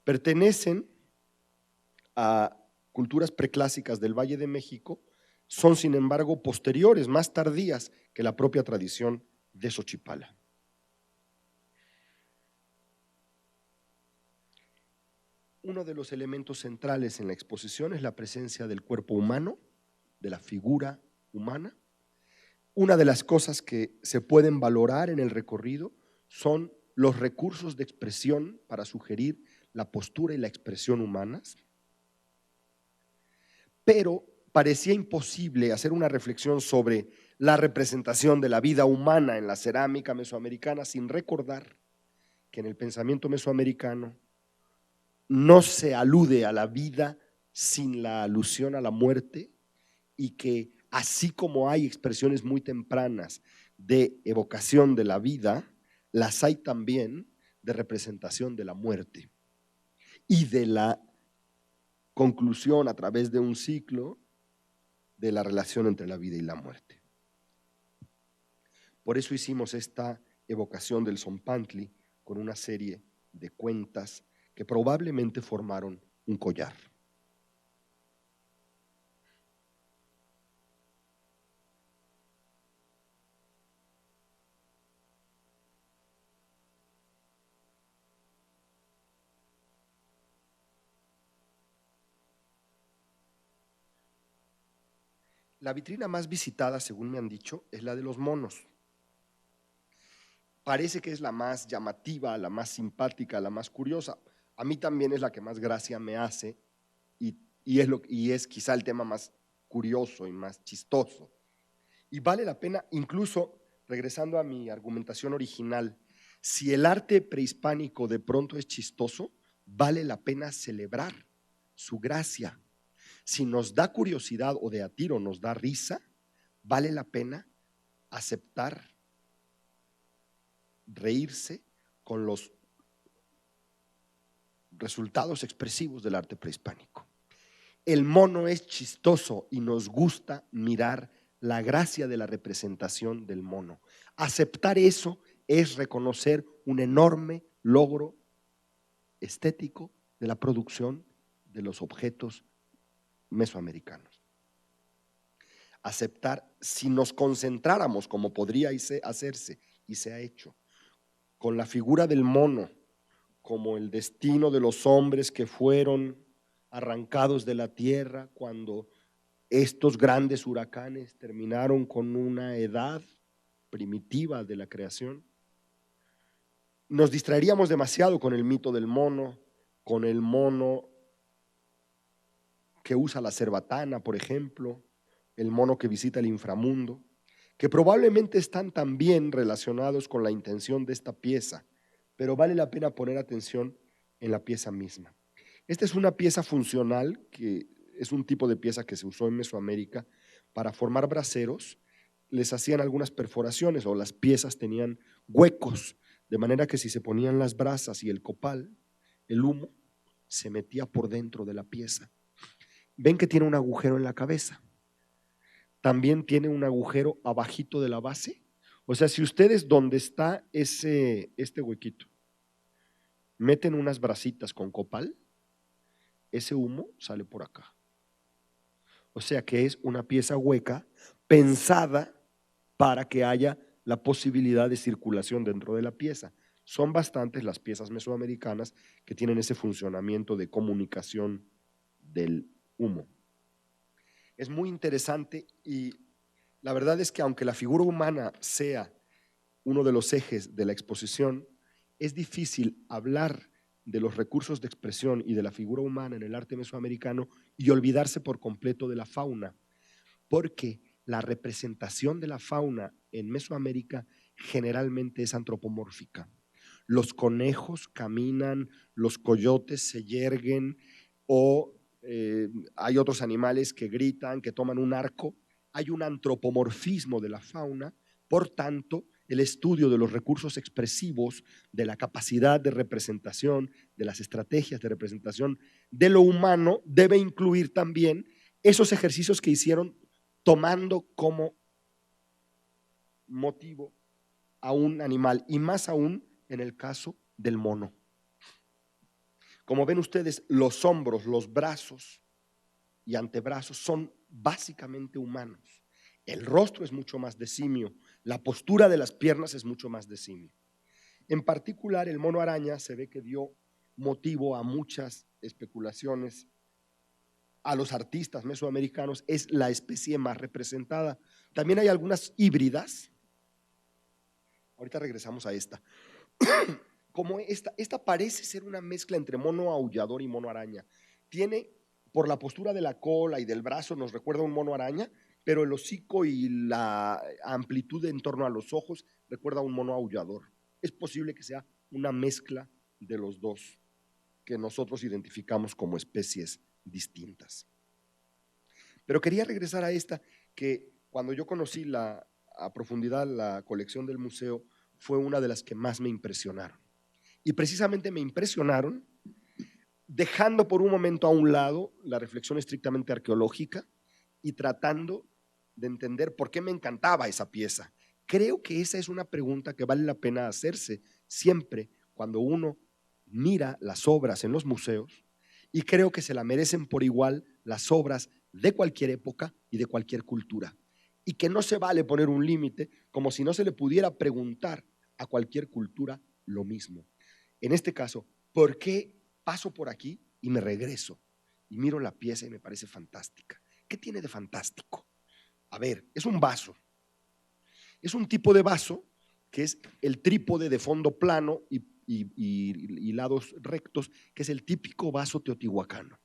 Pertenecen a culturas preclásicas del Valle de México, son sin embargo posteriores, más tardías que la propia tradición de Xochipala. Uno de los elementos centrales en la exposición es la presencia del cuerpo humano, de la figura humana. Una de las cosas que se pueden valorar en el recorrido son los recursos de expresión para sugerir la postura y la expresión humanas, pero parecía imposible hacer una reflexión sobre la representación de la vida humana en la cerámica mesoamericana sin recordar que en el pensamiento mesoamericano no se alude a la vida sin la alusión a la muerte, y que así como hay expresiones muy tempranas de evocación de la vida, las hay también de representación de la muerte y de la conclusión a través de un ciclo de la relación entre la vida y la muerte. Por eso hicimos esta evocación del Zompantli con una serie de cuentas que probablemente formaron un collar. La vitrina más visitada, según me han dicho, es la de los monos. Parece que es la más llamativa, la más simpática, la más curiosa. A mí también es la que más gracia me hace y es quizá el tema más curioso y más chistoso. Y vale la pena, incluso regresando a mi argumentación original, si el arte prehispánico de pronto es chistoso, vale la pena celebrar su gracia. Si nos da curiosidad o de a tiro nos da risa, vale la pena aceptar, reírse con los resultados expresivos del arte prehispánico. El mono es chistoso y nos gusta mirar la gracia de la representación del mono. Aceptar eso es reconocer un enorme logro estético de la producción de los objetos mesoamericanos. Aceptar, si nos concentráramos como podría hacerse y se ha hecho, con la figura del mono como el destino de los hombres que fueron arrancados de la tierra cuando estos grandes huracanes terminaron con una edad primitiva de la creación, nos distraeríamos demasiado con el mito del mono, con el mono que usa la cerbatana, por ejemplo, el mono que visita el inframundo, que probablemente están también relacionados con la intención de esta pieza, pero vale la pena poner atención en la pieza misma. Esta es una pieza funcional, que es un tipo de pieza que se usó en Mesoamérica para formar braseros. Les hacían algunas perforaciones o las piezas tenían huecos, de manera que si se ponían las brasas y el copal, el humo se metía por dentro de la pieza. Ven que tiene un agujero en la cabeza. También tiene un agujero abajito de la base. O sea, si ustedes donde está este huequito meten unas brasitas con copal, ese humo sale por acá. O sea que es una pieza hueca pensada para que haya la posibilidad de circulación dentro de la pieza. Son bastantes las piezas mesoamericanas que tienen ese funcionamiento de comunicación del humo. Es muy interesante y la verdad es que aunque la figura humana sea uno de los ejes de la exposición, es difícil hablar de los recursos de expresión y de la figura humana en el arte mesoamericano y olvidarse por completo de la fauna, porque la representación de la fauna en Mesoamérica generalmente es antropomórfica. Los conejos caminan, los coyotes se yerguen o hay otros animales que gritan, que toman un arco. Hay un antropomorfismo de la fauna, por tanto, el estudio de los recursos expresivos, de la capacidad de representación, de las estrategias de representación de lo humano, debe incluir también esos ejercicios que hicieron tomando como motivo a un animal, y más aún en el caso del mono. Como ven ustedes, los hombros, los brazos y antebrazos son básicamente humanos. El rostro es mucho más de simio, la postura de las piernas es mucho más de simio. En particular, el mono araña se ve que dio motivo a muchas especulaciones. A los artistas mesoamericanos es la especie más representada. También hay algunas híbridas. Ahorita regresamos a esta. Como esta parece ser una mezcla entre mono aullador y mono araña. Tiene, por la postura de la cola y del brazo, nos recuerda a un mono araña, pero el hocico y la amplitud en torno a los ojos recuerda a un mono aullador. Es posible que sea una mezcla de los dos que nosotros identificamos como especies distintas. Pero quería regresar a esta, que cuando yo conocí a profundidad la colección del museo, fue una de las que más me impresionaron. Y precisamente me impresionaron dejando por un momento a un lado la reflexión estrictamente arqueológica y tratando de entender por qué me encantaba esa pieza. Creo que esa es una pregunta que vale la pena hacerse siempre cuando uno mira las obras en los museos, y creo que se la merecen por igual las obras de cualquier época y de cualquier cultura, y que no se vale poner un límite como si no se le pudiera preguntar a cualquier cultura lo mismo. En este caso, ¿por qué paso por aquí y me regreso y miro la pieza y me parece fantástica? ¿Qué tiene de fantástico? A ver, es un vaso. Es un tipo de vaso que es el trípode de fondo plano y lados rectos, que es el típico vaso teotihuacano.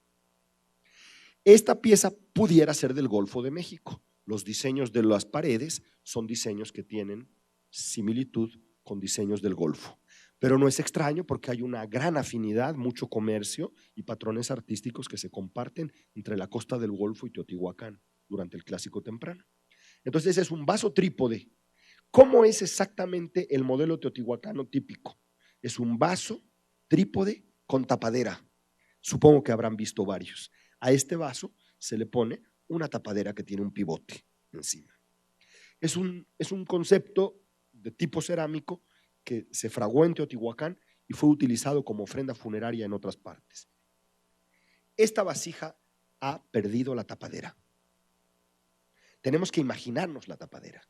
Esta pieza pudiera ser del Golfo de México. Los diseños de las paredes son diseños que tienen similitud con diseños del Golfo. Pero no es extraño porque hay una gran afinidad, mucho comercio y patrones artísticos que se comparten entre la costa del Golfo y Teotihuacán durante el Clásico temprano. Entonces ese es un vaso trípode. ¿Cómo es exactamente el modelo teotihuacano típico? Es un vaso trípode con tapadera. Supongo que habrán visto varios. A este vaso se le pone una tapadera que tiene un pivote encima. Es un concepto de tipo cerámico que se fraguó en Teotihuacán y fue utilizado como ofrenda funeraria en otras partes. Esta vasija ha perdido la tapadera. Tenemos que imaginarnos la tapadera.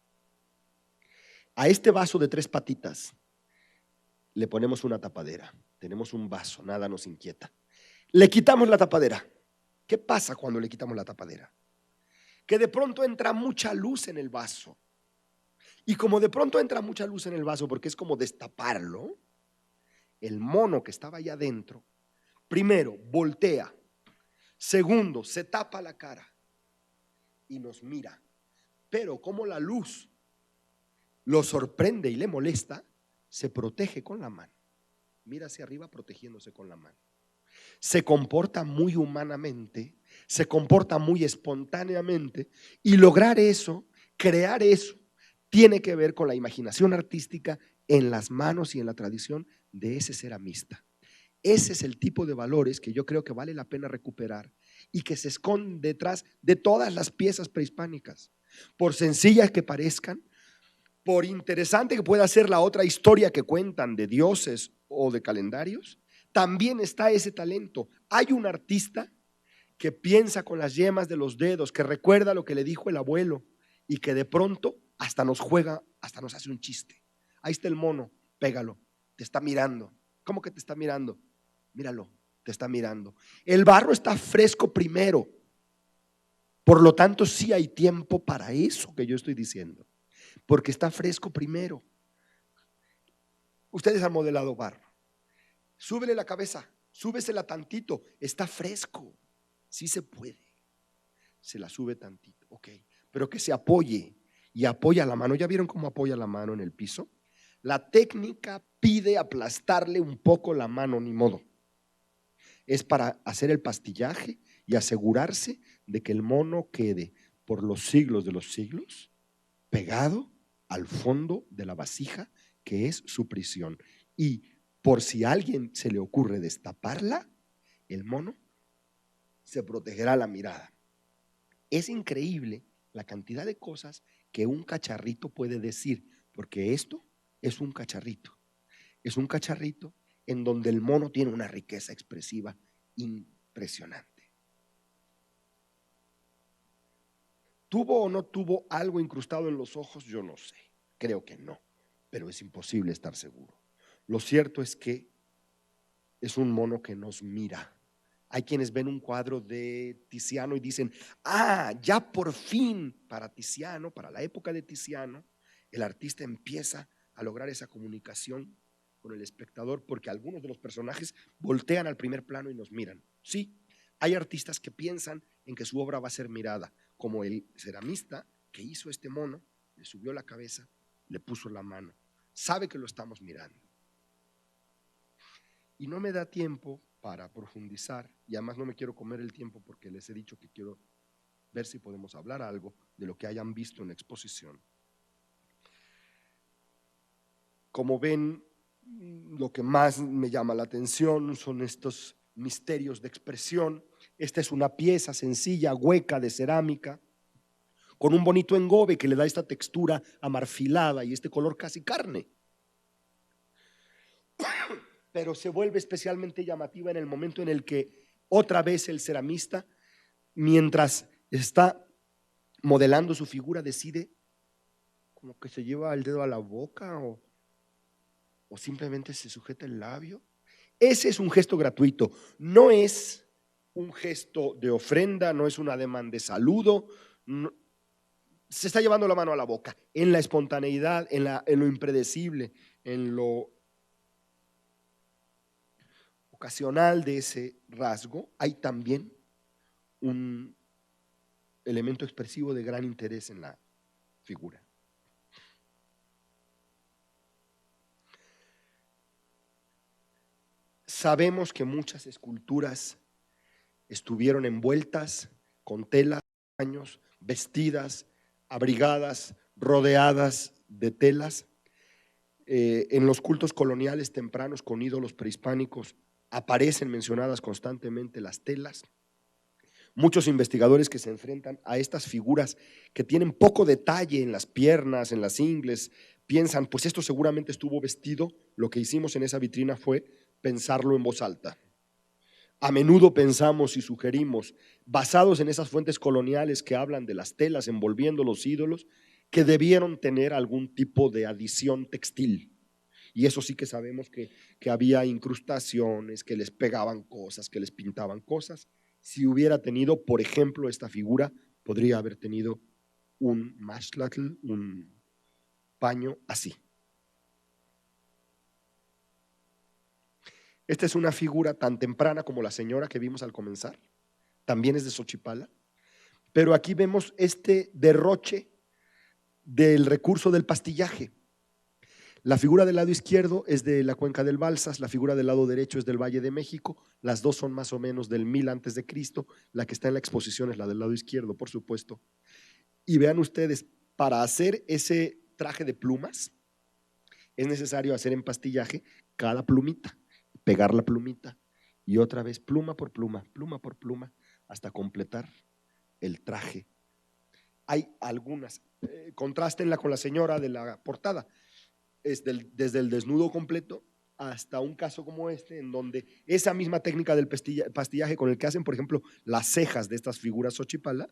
A este vaso de 3 patitas le ponemos una tapadera. Tenemos un vaso, nada nos inquieta. Le quitamos la tapadera. ¿Qué pasa cuando le quitamos la tapadera? Que de pronto entra mucha luz en el vaso. Y como de pronto entra mucha luz en el vaso, porque es como destaparlo, el mono que estaba allá adentro, primero, voltea. Segundo, se tapa la cara y nos mira. Pero como la luz lo sorprende y le molesta, se protege con la mano. Mira hacia arriba protegiéndose con la mano. Se comporta muy humanamente, se comporta muy espontáneamente, y lograr eso, crear eso, tiene que ver con la imaginación artística en las manos y en la tradición de ese ceramista. Ese es el tipo de valores que yo creo que vale la pena recuperar y que se esconde detrás de todas las piezas prehispánicas. Por sencillas que parezcan, por interesante que pueda ser la otra historia que cuentan de dioses o de calendarios, también está ese talento. Hay un artista que piensa con las yemas de los dedos, que recuerda lo que le dijo el abuelo y que de pronto hasta nos juega, hasta nos hace un chiste. Ahí está el mono, pégalo, te está mirando. ¿Cómo que te está mirando? Míralo, te está mirando. El barro está fresco primero, por lo tanto sí hay tiempo para eso que yo estoy diciendo, porque está fresco primero. Ustedes han modelado barro. súbele la cabeza, súbesela tantito, está fresco, sí se puede. Se la sube tantito, ok, pero que se apoye y apoya la mano. ¿Ya vieron cómo apoya la mano en el piso? La técnica pide aplastarle un poco la mano, ni modo. Es para hacer el pastillaje y asegurarse de que el mono quede por los siglos de los siglos pegado al fondo de la vasija que es su prisión. Y por si a alguien se le ocurre destaparla, el mono se protegerá la mirada. Es increíble la cantidad de cosas que un cacharrito puede decir, porque esto es un cacharrito. Es un cacharrito en donde el mono tiene una riqueza expresiva impresionante. ¿Tuvo o no tuvo algo incrustado en los ojos? Yo no sé, creo que no, pero es imposible estar seguro. Lo cierto es que es un mono que nos mira. Hay quienes ven un cuadro de Tiziano y dicen, ya por fin para Tiziano, para la época de Tiziano, el artista empieza a lograr esa comunicación con el espectador, porque algunos de los personajes voltean al primer plano y nos miran. Sí, hay artistas que piensan en que su obra va a ser mirada, como el ceramista que hizo este mono, le subió la cabeza, le puso la mano, sabe que lo estamos mirando. Y no me da tiempo para profundizar, y además no me quiero comer el tiempo porque les he dicho que quiero ver si podemos hablar algo de lo que hayan visto en la exposición. Como ven, lo que más me llama la atención son estos misterios de expresión. Esta es una pieza sencilla, hueca, de cerámica, con un bonito engobe que le da esta textura amarfilada y este color casi carne. Pero se vuelve especialmente llamativa en el momento en el que otra vez el ceramista, mientras está modelando su figura, decide como que se lleva el dedo a la boca o simplemente se sujeta el labio. Ese es un gesto gratuito, no es un gesto de ofrenda, no es un ademán de saludo, no, se está llevando la mano a la boca, en la espontaneidad, en lo impredecible, en lo ocasional de ese rasgo, hay también un elemento expresivo de gran interés en la figura. Sabemos que muchas esculturas estuvieron envueltas con telas, paños, vestidas, abrigadas, rodeadas de telas. En los cultos coloniales tempranos con ídolos prehispánicos aparecen mencionadas constantemente las telas. Muchos investigadores que se enfrentan a estas figuras que tienen poco detalle en las piernas, en las ingles, piensan, pues esto seguramente estuvo vestido. Lo que hicimos en esa vitrina fue pensarlo en voz alta. A menudo pensamos y sugerimos, basados en esas fuentes coloniales que hablan de las telas envolviendo los ídolos, que debieron tener algún tipo de adición textil. Y eso sí que sabemos que había incrustaciones, que les pegaban cosas, que les pintaban cosas. Si hubiera tenido, por ejemplo, esta figura, podría haber tenido un mashlatl, un paño así. Esta es una figura tan temprana como la señora que vimos al comenzar, también es de Xochipala, pero aquí vemos este derroche del recurso del pastillaje. La figura del lado izquierdo es de la cuenca del Balsas, la figura del lado derecho es del Valle de México, las dos son más o menos del 1000 antes de Cristo, la que está en la exposición es la del lado izquierdo, por supuesto. Y vean ustedes, para hacer ese traje de plumas es necesario hacer en pastillaje cada plumita, pegar la plumita y otra vez pluma por pluma, hasta completar el traje. Hay algunas, contrástenla con la señora de la portada, desde el desnudo completo hasta un caso como este, en donde esa misma técnica del pastillaje con el que hacen, por ejemplo, las cejas de estas figuras Xochipala,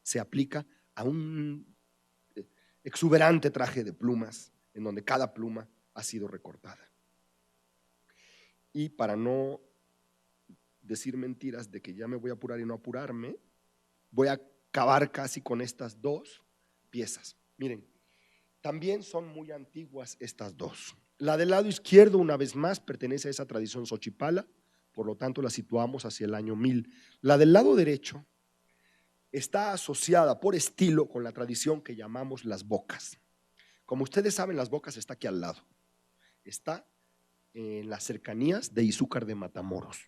se aplica a un exuberante traje de plumas, en donde cada pluma ha sido recortada. Y para no decir mentiras de que ya me voy a apurar y no apurarme, voy a acabar casi con estas dos piezas. Miren, también son muy antiguas estas dos. La del lado izquierdo, una vez más, pertenece a esa tradición xochipala, por lo tanto la situamos hacia el año 1000. La del lado derecho está asociada por estilo con la tradición que llamamos las bocas. Como ustedes saben, las bocas está aquí al lado, está en las cercanías de Izúcar de Matamoros.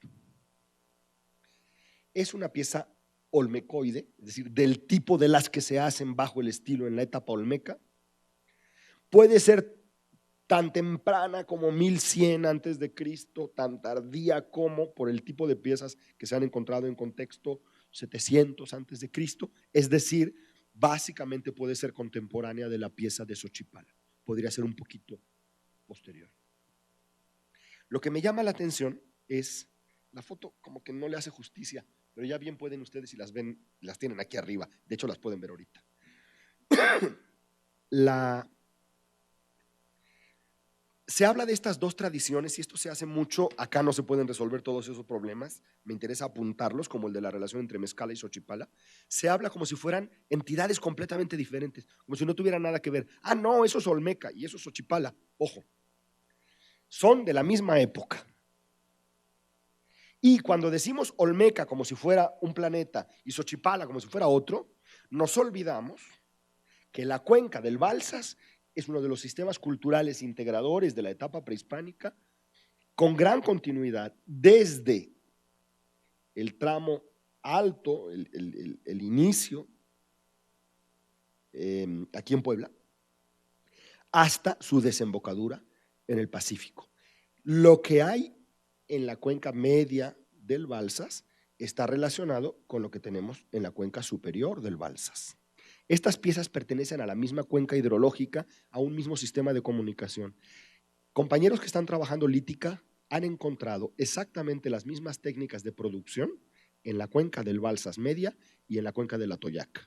Es una pieza olmecoide, es decir, del tipo de las que se hacen bajo el estilo en la etapa olmeca. Puede ser tan temprana como 1100 antes de Cristo, tan tardía como por el tipo de piezas que se han encontrado en contexto 700 antes de Cristo, es decir, básicamente puede ser contemporánea de la pieza de Xochipala, podría ser un poquito posterior. Lo que me llama la atención es la foto, como que no le hace justicia, pero ya bien pueden ustedes, si las ven, las tienen aquí arriba, de hecho las pueden ver ahorita. Se habla de estas dos tradiciones y esto se hace mucho. Acá no se pueden resolver todos esos problemas, me interesa apuntarlos, como el de la relación entre Mezcala y Xochipala. Se habla como si fueran entidades completamente diferentes, como si no tuvieran nada que ver. Ah, no, eso es Olmeca y eso es Xochipala. Ojo, son de la misma época. Y cuando decimos Olmeca como si fuera un planeta y Xochipala como si fuera otro, nos olvidamos que la cuenca del Balsas es uno de los sistemas culturales integradores de la etapa prehispánica, con gran continuidad desde el tramo alto, el inicio, aquí en Puebla, hasta su desembocadura en el Pacífico. Lo que hay en la cuenca media del Balsas está relacionado con lo que tenemos en la cuenca superior del Balsas. Estas piezas pertenecen a la misma cuenca hidrológica, a un mismo sistema de comunicación. Compañeros que están trabajando lítica han encontrado exactamente las mismas técnicas de producción en la cuenca del Balsas media y en la cuenca del Atoyac.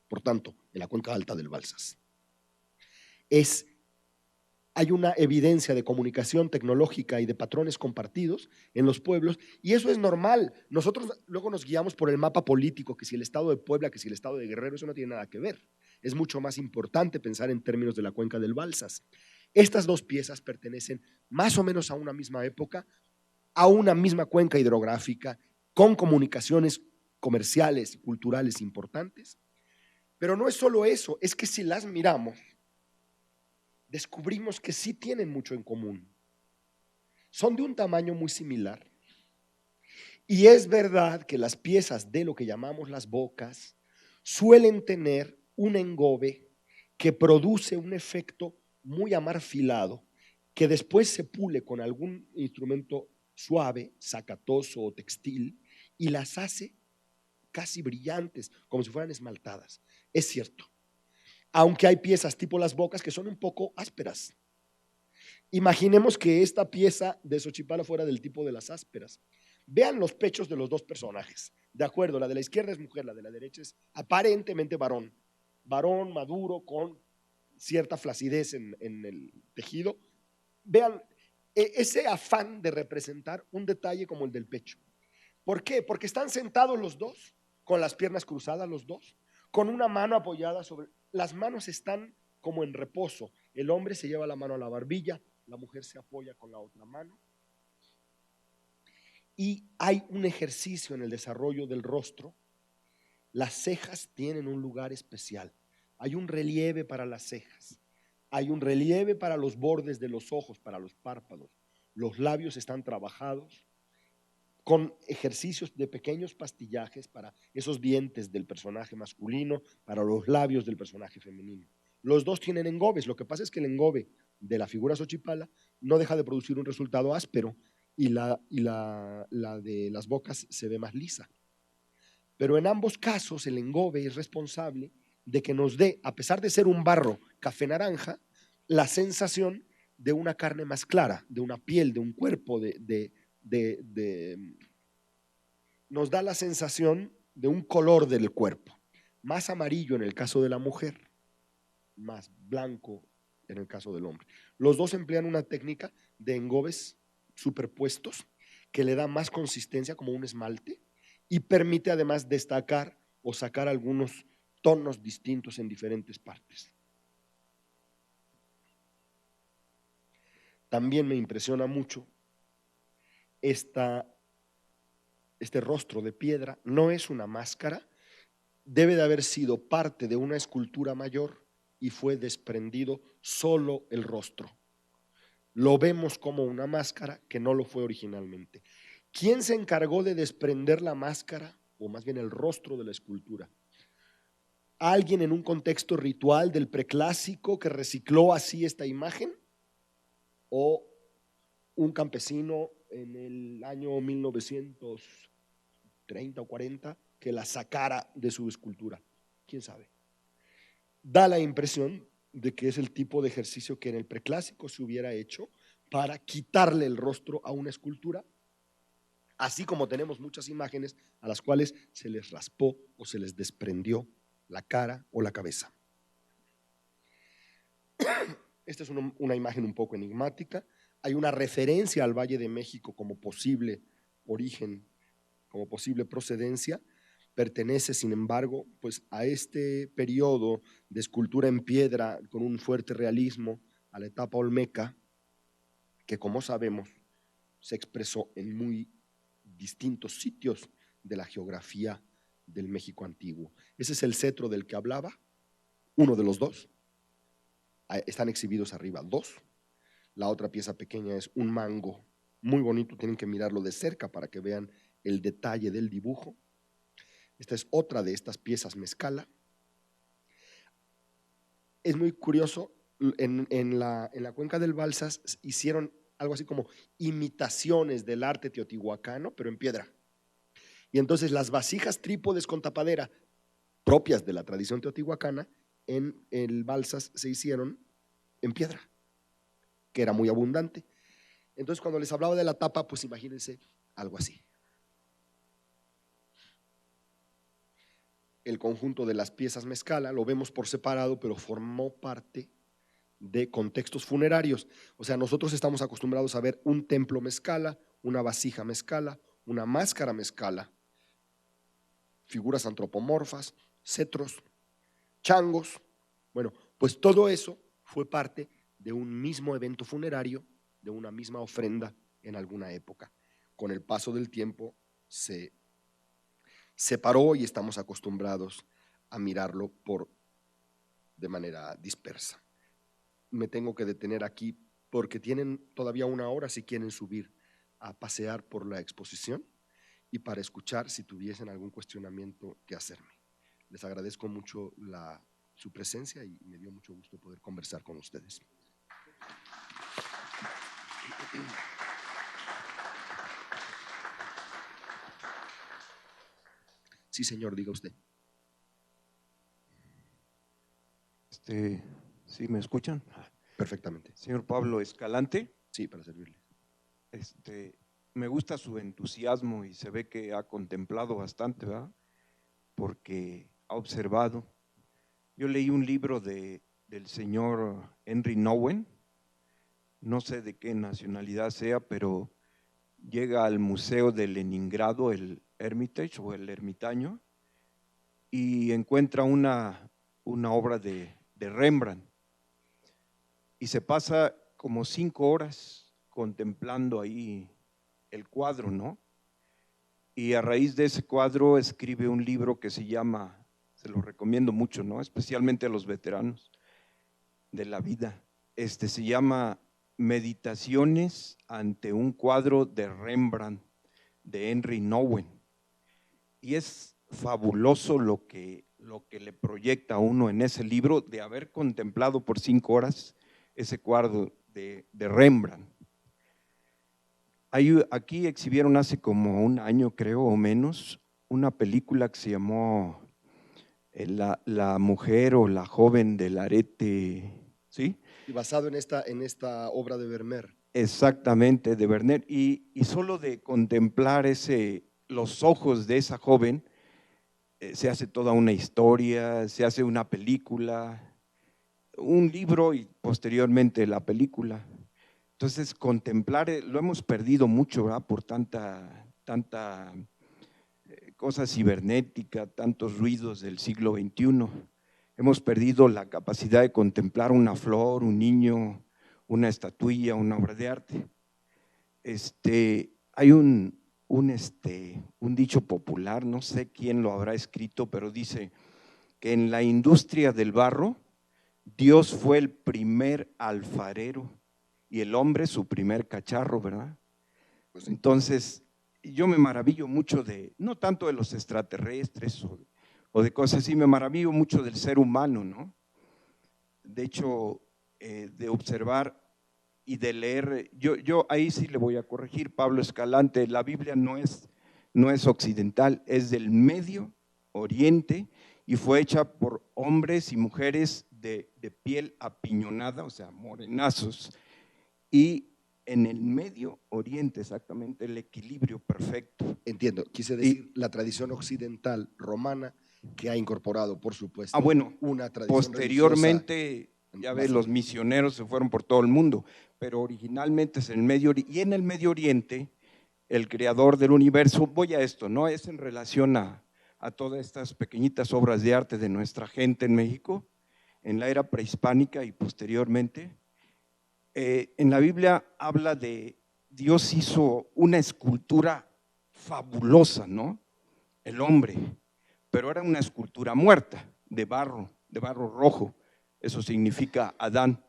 Por tanto, en la cuenca alta del Balsas. Hay una evidencia de comunicación tecnológica y de patrones compartidos en los pueblos, y eso es normal. Nosotros luego nos guiamos por el mapa político, que si el estado de Puebla, que si el estado de Guerrero, eso no tiene nada que ver. Es mucho más importante pensar en términos de la cuenca del Balsas. Estas dos piezas pertenecen más o menos a una misma época, a una misma cuenca hidrográfica, con comunicaciones comerciales y culturales importantes. Pero no es solo eso, es que si las miramos, descubrimos que sí tienen mucho en común. Son de un tamaño muy similar. Y es verdad que las piezas de lo que llamamos las bocas suelen tener un engobe que produce un efecto muy amarfilado, que después se pule con algún instrumento suave, sacatoso o textil, y las hace casi brillantes, como si fueran esmaltadas. Es cierto. Aunque hay piezas tipo las bocas que son un poco ásperas. Imaginemos que esta pieza de Xochipala fuera del tipo de las ásperas. Vean los pechos de los dos personajes. De acuerdo, la de la izquierda es mujer, la de la derecha es aparentemente varón. Varón maduro con cierta flacidez en el tejido. Vean ese afán de representar un detalle como el del pecho. ¿Por qué? Porque están sentados los dos, con las piernas cruzadas los dos, con una mano apoyada sobre… Las manos están como en reposo. El hombre se lleva la mano a la barbilla, la mujer se apoya con la otra mano. Y hay un ejercicio en el desarrollo del rostro. Las cejas tienen un lugar especial. Hay un relieve para las cejas. Hay un relieve para los bordes de los ojos, para los párpados. Los labios están trabajados con ejercicios de pequeños pastillajes para esos dientes del personaje masculino, para los labios del personaje femenino. Los dos tienen engobes. Lo que pasa es que el engobe de la figura Xochipala no deja de producir un resultado áspero y la de las bocas se ve más lisa. Pero en ambos casos el engobe es responsable de que nos dé, a pesar de ser un barro café naranja, la sensación de una carne más clara, de una piel, de un cuerpo, nos da la sensación de un color del cuerpo, más amarillo en el caso de la mujer, más blanco en el caso del hombre. Los dos emplean una técnica de engobes superpuestos que le da más consistencia, como un esmalte, y permite además destacar o sacar algunos tonos distintos en diferentes partes. también me impresiona mucho este rostro de piedra. No es una máscara, debe de haber sido parte de una escultura mayor y fue desprendido solo el rostro. Lo vemos como una máscara que no lo fue originalmente. ¿Quién se encargó de desprender la máscara, o más bien el rostro de la escultura? ¿Alguien en un contexto ritual del preclásico que recicló así esta imagen? ¿O un campesino en el año 1930 o 40 que la sacara de su escultura? ¿Quién sabe? Da la impresión de que es el tipo de ejercicio que en el preclásico se hubiera hecho para quitarle el rostro a una escultura, así como tenemos muchas imágenes a las cuales se les raspó o se les desprendió la cara o la cabeza. Esta es una imagen un poco enigmática. Hay una referencia al Valle de México como posible origen, como posible procedencia. Pertenece, sin embargo, pues a este periodo de escultura en piedra con un fuerte realismo, a la etapa olmeca, que como sabemos se expresó en muy distintos sitios de la geografía del México antiguo. Ese es el cetro del que hablaba, uno de los dos. Están exhibidos arriba dos. La otra pieza pequeña es un mango muy bonito, tienen que mirarlo de cerca para que vean el detalle del dibujo. Esta es otra de estas piezas mezcala. Es muy curioso, en la cuenca del Balsas hicieron algo así como imitaciones del arte teotihuacano, pero en piedra. Y entonces las vasijas trípodes con tapadera, propias de la tradición teotihuacana, en el Balsas se hicieron en piedra, que era muy abundante. Entonces cuando les hablaba de la tapa, pues imagínense algo así. El conjunto de las piezas mezcala lo vemos por separado, pero formó parte de contextos funerarios. O sea, nosotros estamos acostumbrados a ver un templo mezcala, una vasija mezcala, una máscara mezcala, figuras antropomorfas, cetros, changos. Bueno, pues todo eso fue parte de un mismo evento funerario, de una misma ofrenda en alguna época. Con el paso del tiempo se separó y estamos acostumbrados a mirarlo de manera dispersa. Me tengo que detener aquí porque tienen todavía una hora si quieren subir a pasear por la exposición y para escuchar si tuviesen algún cuestionamiento que hacerme. Les agradezco mucho su presencia y me dio mucho gusto poder conversar con ustedes. Sí, señor, diga usted. ¿Sí me escuchan? Perfectamente. Señor Pablo Escalante. Sí, para servirle. Me gusta su entusiasmo y se ve que ha contemplado bastante, ¿verdad? Porque ha observado. Yo leí un libro del señor Henry Nouwen, no sé de qué nacionalidad sea, pero llega al Museo de Leningrado, el Hermitage o el Ermitaño, y encuentra una obra de Rembrandt. Y se pasa como 5 horas contemplando ahí el cuadro, ¿no? Y a raíz de ese cuadro escribe un libro que se llama, se lo recomiendo mucho, ¿no? Especialmente a los veteranos de la vida. Se llama Meditaciones ante un cuadro de Rembrandt, de Henry Nouwen. Y es fabuloso lo que le proyecta a uno en ese libro de haber contemplado por 5 horas ese cuadro de Rembrandt. Aquí exhibieron hace como un año, creo, o menos, una película que se llamó La mujer o la joven del arete, ¿sí? Y basado en esta obra de Vermeer. Exactamente, de Vermeer. Y solo de contemplar los ojos de esa joven, se hace toda una historia, se hace una película, un libro y posteriormente la película. Entonces, contemplar, lo hemos perdido mucho, ¿verdad? Por tanta cosa cibernética, tantos ruidos del siglo XXI. Hemos perdido la capacidad de contemplar una flor, un niño, una estatuilla, una obra de arte. Hay un dicho popular, no sé quién lo habrá escrito, pero dice que en la industria del barro, Dios fue el primer alfarero y el hombre su primer cacharro, ¿verdad? Pues sí. Entonces, yo me maravillo mucho no tanto de los extraterrestres o de cosas así, me maravillo mucho del ser humano, ¿no? De hecho, de observar y de leer, yo ahí sí le voy a corregir, Pablo Escalante, la Biblia no es occidental, es del Medio Oriente y fue hecha por hombres y mujeres de piel apiñonada, o sea, morenazos, y en el Medio Oriente exactamente el equilibrio perfecto. Entiendo, quise decir la tradición occidental romana que ha incorporado, por supuesto, Bueno, una tradición posteriormente, ya ves, religiosa. los misioneros se fueron por todo el mundo, pero originalmente es en el Medio Oriente, y en el Medio Oriente, el creador del universo, voy a esto, ¿no? Es en relación a todas estas pequeñitas obras de arte de nuestra gente en México, en la era prehispánica y posteriormente. En la Biblia habla de Dios hizo una escultura fabulosa, ¿no? El hombre, pero era una escultura muerta, de barro rojo, eso significa Adán.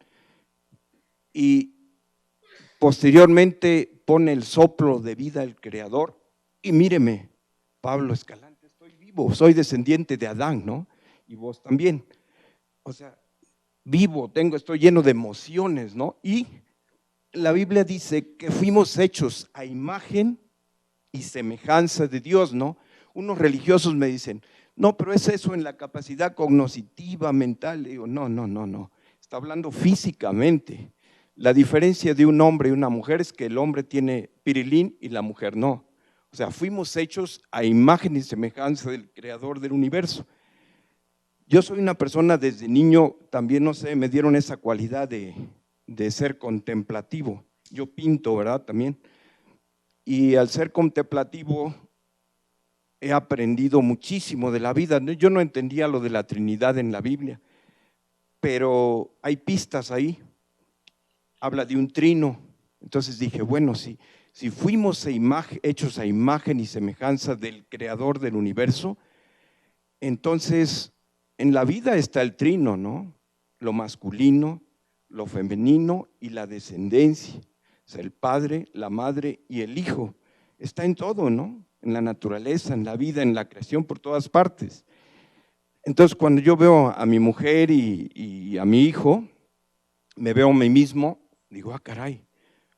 Y posteriormente pone el soplo de vida el Creador, y míreme, Pablo Escalante, estoy vivo, soy descendiente de Adán, ¿no? Y vos también. O sea, vivo, estoy lleno de emociones, ¿no? Y la Biblia dice que fuimos hechos a imagen y semejanza de Dios, ¿no? Unos religiosos me dicen, no, pero es eso en la capacidad cognitiva, mental. Le digo, no, está hablando físicamente. La diferencia de un hombre y una mujer es que el hombre tiene pirilín y la mujer no. O sea, fuimos hechos a imagen y semejanza del creador del universo. Yo soy una persona desde niño, también no sé, me dieron esa cualidad de ser contemplativo. Yo pinto, ¿verdad? También. Y al ser contemplativo he aprendido muchísimo de la vida. Yo no entendía lo de la Trinidad en la Biblia, pero hay pistas ahí. Habla de un trino. Entonces dije, bueno, si fuimos hechos a imagen y semejanza del creador del universo, entonces en la vida está el trino, ¿no? Lo masculino, lo femenino y la descendencia. O sea, el padre, la madre y el hijo. Está en todo, ¿no? En la naturaleza, en la vida, en la creación, por todas partes. Entonces, cuando yo veo a mi mujer y a mi hijo, me veo a mí mismo, digo, caray,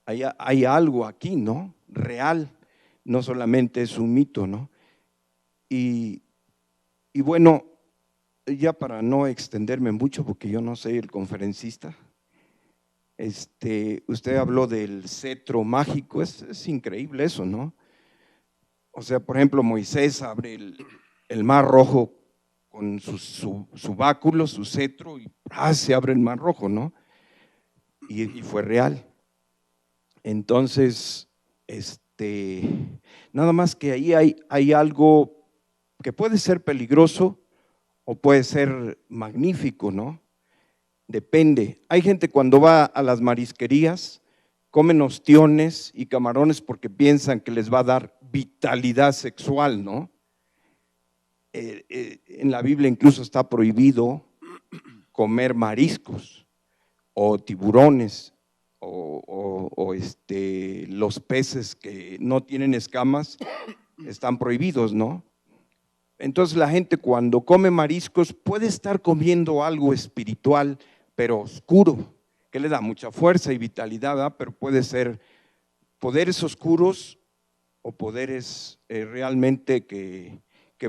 hay algo aquí, ¿no? Real, no solamente es un mito, ¿no? Y bueno, ya para no extenderme mucho, porque yo no soy el conferencista, usted habló del cetro mágico, es increíble eso, ¿no? O sea, por ejemplo, Moisés abre el mar rojo con su báculo, su cetro, y se abre el mar rojo, ¿no? Y fue real. Entonces, nada más que ahí hay algo que puede ser peligroso o puede ser magnífico, ¿no? Depende. Hay gente cuando va a las marisquerías, comen ostiones y camarones porque piensan que les va a dar vitalidad sexual, ¿no? En la Biblia incluso está prohibido comer mariscos o tiburones o los peces que no tienen escamas están prohibidos, ¿no? Entonces la gente cuando come mariscos puede estar comiendo algo espiritual, pero oscuro, que le da mucha fuerza y vitalidad, ¿verdad? Pero puede ser poderes oscuros o poderes realmente que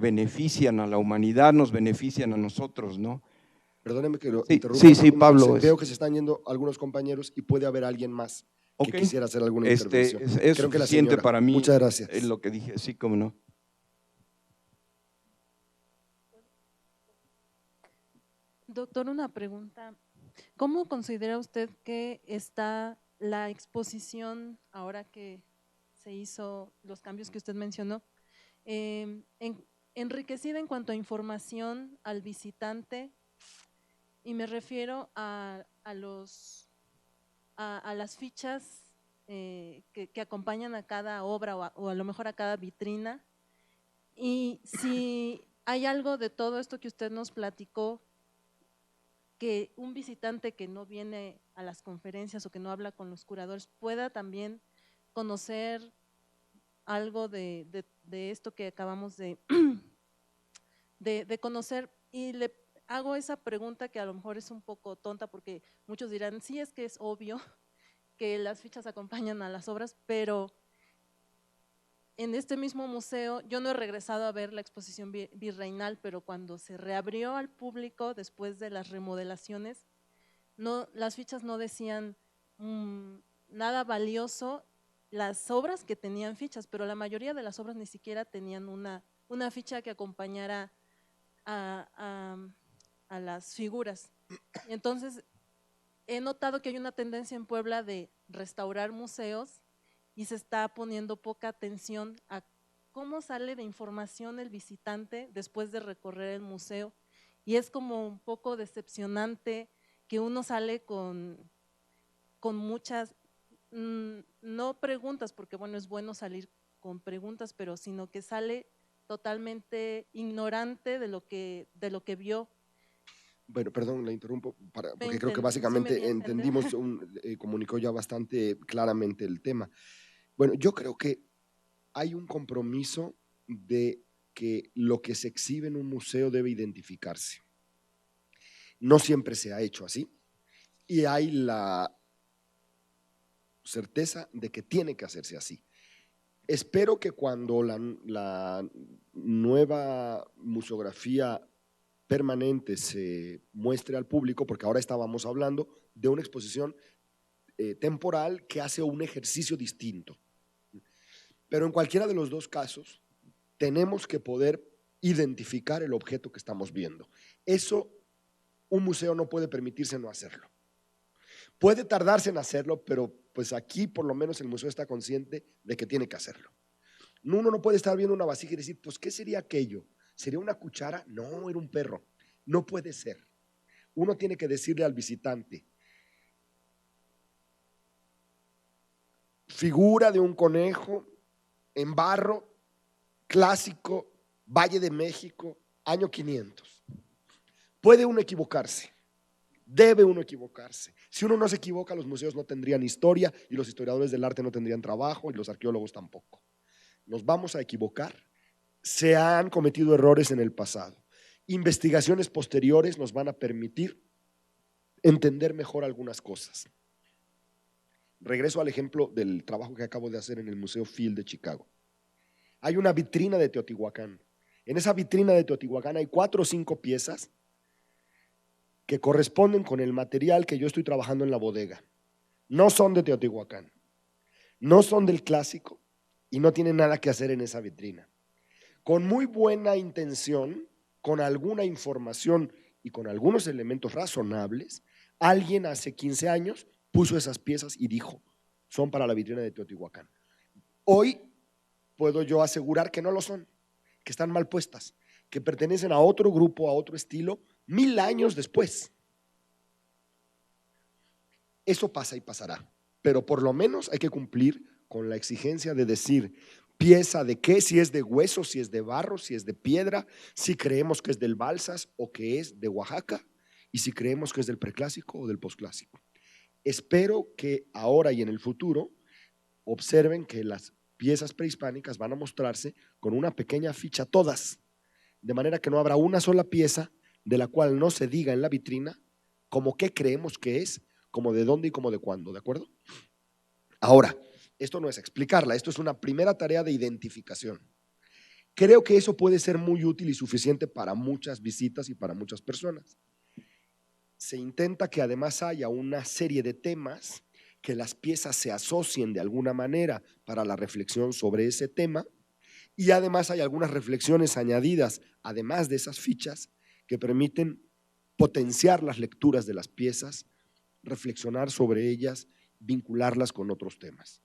benefician a la humanidad, nos benefician a nosotros, ¿no? Perdóneme que lo Sí, interrumpa. sí, Pablo. Veo que se están yendo algunos compañeros y puede haber alguien más que quisiera hacer alguna intervención. Es Creo que la suficiente señora. para mí. Muchas gracias. Es lo que dije, sí, cómo no. Doctor, una pregunta. ¿Cómo considera usted que está la exposición ahora que se hizo los cambios que usted mencionó, enriquecida en cuanto a información al visitante? Y me refiero a los a las fichas que acompañan a cada obra o a lo mejor a cada vitrina, y si hay algo de todo esto que usted nos platicó que un visitante que no viene a las conferencias o que no habla con los curadores pueda también conocer algo de esto que acabamos de conocer. Y le hago esa pregunta que a lo mejor es un poco tonta, porque muchos dirán, sí, es que es obvio que las fichas acompañan a las obras, pero en este mismo museo, yo no he regresado a ver la exposición virreinal, pero cuando se reabrió al público después de las remodelaciones, no, las fichas no decían nada valioso, las obras que tenían fichas, pero la mayoría de las obras ni siquiera tenían una ficha que acompañara a las figuras. Entonces, he notado que hay una tendencia en Puebla de restaurar museos y se está poniendo poca atención a cómo sale de información el visitante después de recorrer el museo, y es como un poco decepcionante que uno sale con muchas, no preguntas, porque bueno, es bueno salir con preguntas, pero sino que sale totalmente ignorante de lo que vio. Bueno, perdón, la interrumpo, porque creo que Sí me básicamente di a entender. entendimos, comunicó ya bastante claramente el tema. Bueno, yo creo que hay un compromiso de que lo que se exhibe en un museo debe identificarse. No siempre se ha hecho así, y hay la certeza de que tiene que hacerse así. Espero que cuando la nueva museografía permanente se muestre al público, porque ahora estábamos hablando de una exposición temporal que hace un ejercicio distinto. Pero en cualquiera de los dos casos, tenemos que poder identificar el objeto que estamos viendo. Eso un museo no puede permitirse no hacerlo. Puede tardarse en hacerlo, pero pues aquí por lo menos el museo está consciente de que tiene que hacerlo. Uno no puede estar viendo una vasija y decir, pues, ¿qué sería aquello? ¿Sería una cuchara? No, era un perro. No puede ser. Uno tiene que decirle al visitante, figura de un conejo en barro, clásico, Valle de México, año 500. Puede uno equivocarse, debe uno equivocarse. Si uno no se equivoca, los museos no tendrían historia y los historiadores del arte no tendrían trabajo y los arqueólogos tampoco. Nos vamos a equivocar. Se han cometido errores en el pasado. Investigaciones posteriores nos van a permitir entender mejor algunas cosas. Regreso al ejemplo del trabajo que acabo de hacer en el Museo Field de Chicago. Hay una vitrina de Teotihuacán. En esa vitrina de Teotihuacán hay 4 o 5 piezas que corresponden con el material que yo estoy trabajando en la bodega. No son de Teotihuacán, no son del clásico y no tienen nada que hacer en esa vitrina. Con muy buena intención, con alguna información y con algunos elementos razonables, alguien hace 15 años puso esas piezas y dijo, son para la vitrina de Teotihuacán. Hoy puedo yo asegurar que no lo son, que están mal puestas, que pertenecen a otro grupo, a otro estilo, 1000 años después. Eso pasa y pasará, pero por lo menos hay que cumplir con la exigencia de decir pieza de qué, si es de hueso, si es de barro, si es de piedra, si creemos que es del Balsas o que es de Oaxaca, y si creemos que es del preclásico o del posclásico. Espero que ahora y en el futuro observen que las piezas prehispánicas van a mostrarse con una pequeña ficha todas, de manera que no habrá una sola pieza de la cual no se diga en la vitrina como qué creemos que es, como de dónde y como de cuándo, ¿de acuerdo? Ahora, esto no es explicarla, esto es una primera tarea de identificación. Creo que eso puede ser muy útil y suficiente para muchas visitas y para muchas personas. Se intenta que además haya una serie de temas, que las piezas se asocien de alguna manera para la reflexión sobre ese tema, y además hay algunas reflexiones añadidas, además de esas fichas, que permiten potenciar las lecturas de las piezas, reflexionar sobre ellas, vincularlas con otros temas.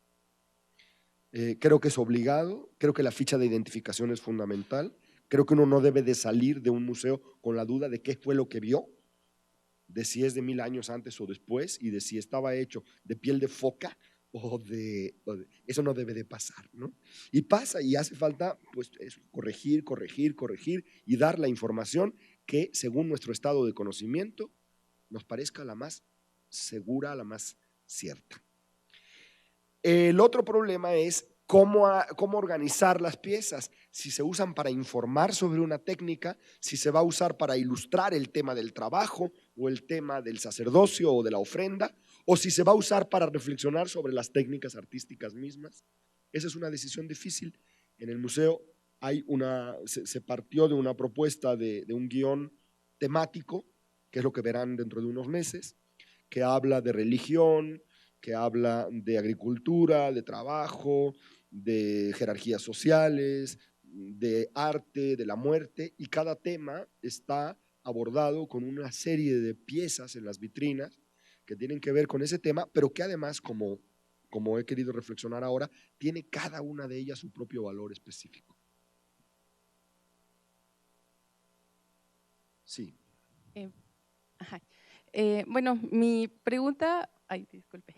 Creo que es obligado, creo que la ficha de identificación es fundamental, creo que uno no debe de salir de un museo con la duda de qué fue lo que vio. de si es de 1000 años antes o después y de si estaba hecho de piel de foca eso no debe de pasar, ¿no? Y pasa y hace falta pues eso, corregir y dar la información que según nuestro estado de conocimiento nos parezca la más segura, la más cierta. El otro problema es cómo organizar las piezas, si se usan para informar sobre una técnica, si se va a usar para ilustrar el tema del trabajo o el tema del sacerdocio o de la ofrenda, o si se va a usar para reflexionar sobre las técnicas artísticas mismas. Esa es una decisión difícil. En el museo se partió de una propuesta de un guión temático, que es lo que verán dentro de unos meses, que habla de religión, que habla de agricultura, de trabajo, de jerarquías sociales, de arte, de la muerte, y cada tema está abordado con una serie de piezas en las vitrinas que tienen que ver con ese tema, pero que además, como he querido reflexionar ahora, tiene cada una de ellas su propio valor específico. Sí. Bueno, mi pregunta, disculpe.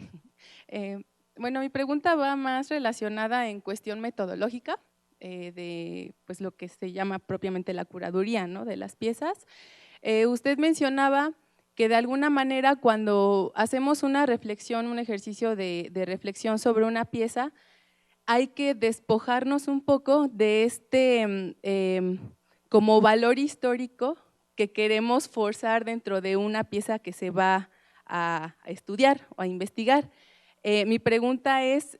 Bueno, mi pregunta va más relacionada en cuestión metodológica de pues, lo que se llama propiamente la curaduría, ¿no?, de las piezas. Usted mencionaba que de alguna manera cuando hacemos una reflexión, un ejercicio de reflexión sobre una pieza, hay que despojarnos un poco de este como valor histórico que queremos forzar dentro de una pieza que se va a estudiar o a investigar. Mi pregunta es,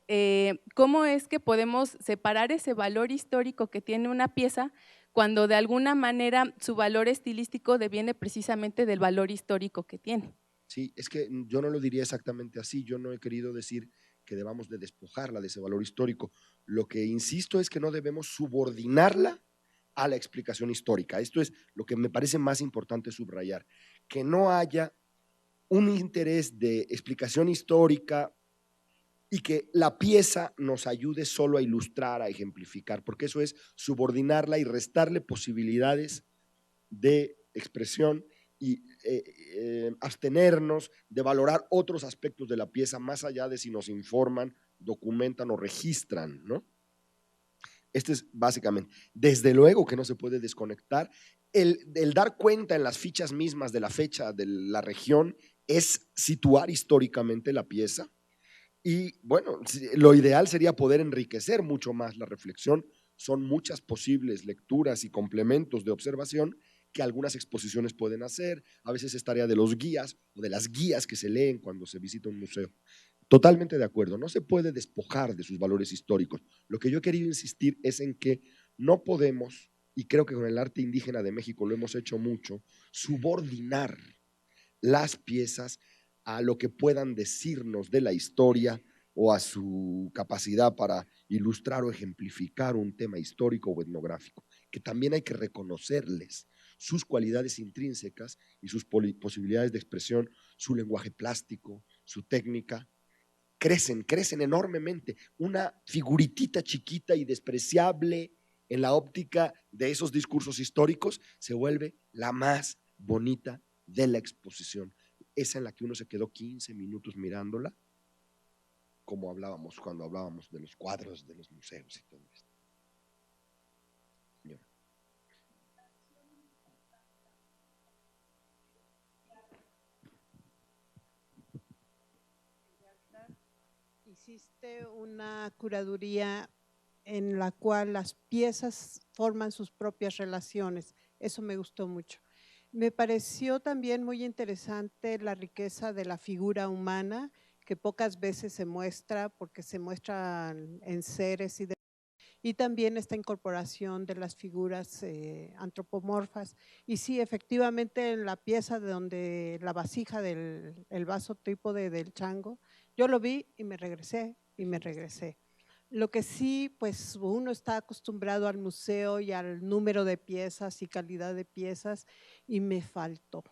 ¿cómo es que podemos separar ese valor histórico que tiene una pieza cuando de alguna manera su valor estilístico deviene precisamente del valor histórico que tiene? Sí, es que yo no lo diría exactamente así, yo no he querido decir que debamos de despojarla de ese valor histórico. Lo que insisto es que no debemos subordinarla a la explicación histórica. Esto es lo que me parece más importante subrayar, que no haya un interés de explicación histórica y que la pieza nos ayude solo a ilustrar, a ejemplificar, porque eso es subordinarla y restarle posibilidades de expresión y abstenernos de valorar otros aspectos de la pieza más allá de si nos informan, documentan o registran, ¿no? Este es básicamente, desde luego que no se puede desconectar. El dar cuenta en las fichas mismas de la fecha de la región es situar históricamente la pieza y bueno, lo ideal sería poder enriquecer mucho más la reflexión. Son muchas posibles lecturas y complementos de observación que algunas exposiciones pueden hacer. A veces es tarea de los guías o de las guías que se leen cuando se visita un museo. Totalmente de acuerdo, no se puede despojar de sus valores históricos. Lo que yo he querido insistir es en que no podemos, y creo que con el arte indígena de México lo hemos hecho mucho, subordinar las piezas a lo que puedan decirnos de la historia o a su capacidad para ilustrar o ejemplificar un tema histórico o etnográfico, que también hay que reconocerles sus cualidades intrínsecas y sus posibilidades de expresión, su lenguaje plástico, su técnica. Crecen enormemente. Una figuritita chiquita y despreciable en la óptica de esos discursos históricos se vuelve la más bonita de la exposición. Esa en la que uno se quedó 15 minutos mirándola, como hablábamos cuando hablábamos de los cuadros de los museos y todo esto. Señora. Hiciste una curaduría en la cual las piezas forman sus propias relaciones. Eso me gustó mucho. Me pareció también muy interesante la riqueza de la figura humana, que pocas veces se muestra, porque se muestran en seres y también esta incorporación de las figuras antropomorfas. Y sí, efectivamente, en la pieza de donde la vasija del el vaso trípode del chango, yo lo vi y me regresé y me regresé. Lo que sí, pues uno está acostumbrado al museo y al número de piezas y calidad de piezas y me faltó,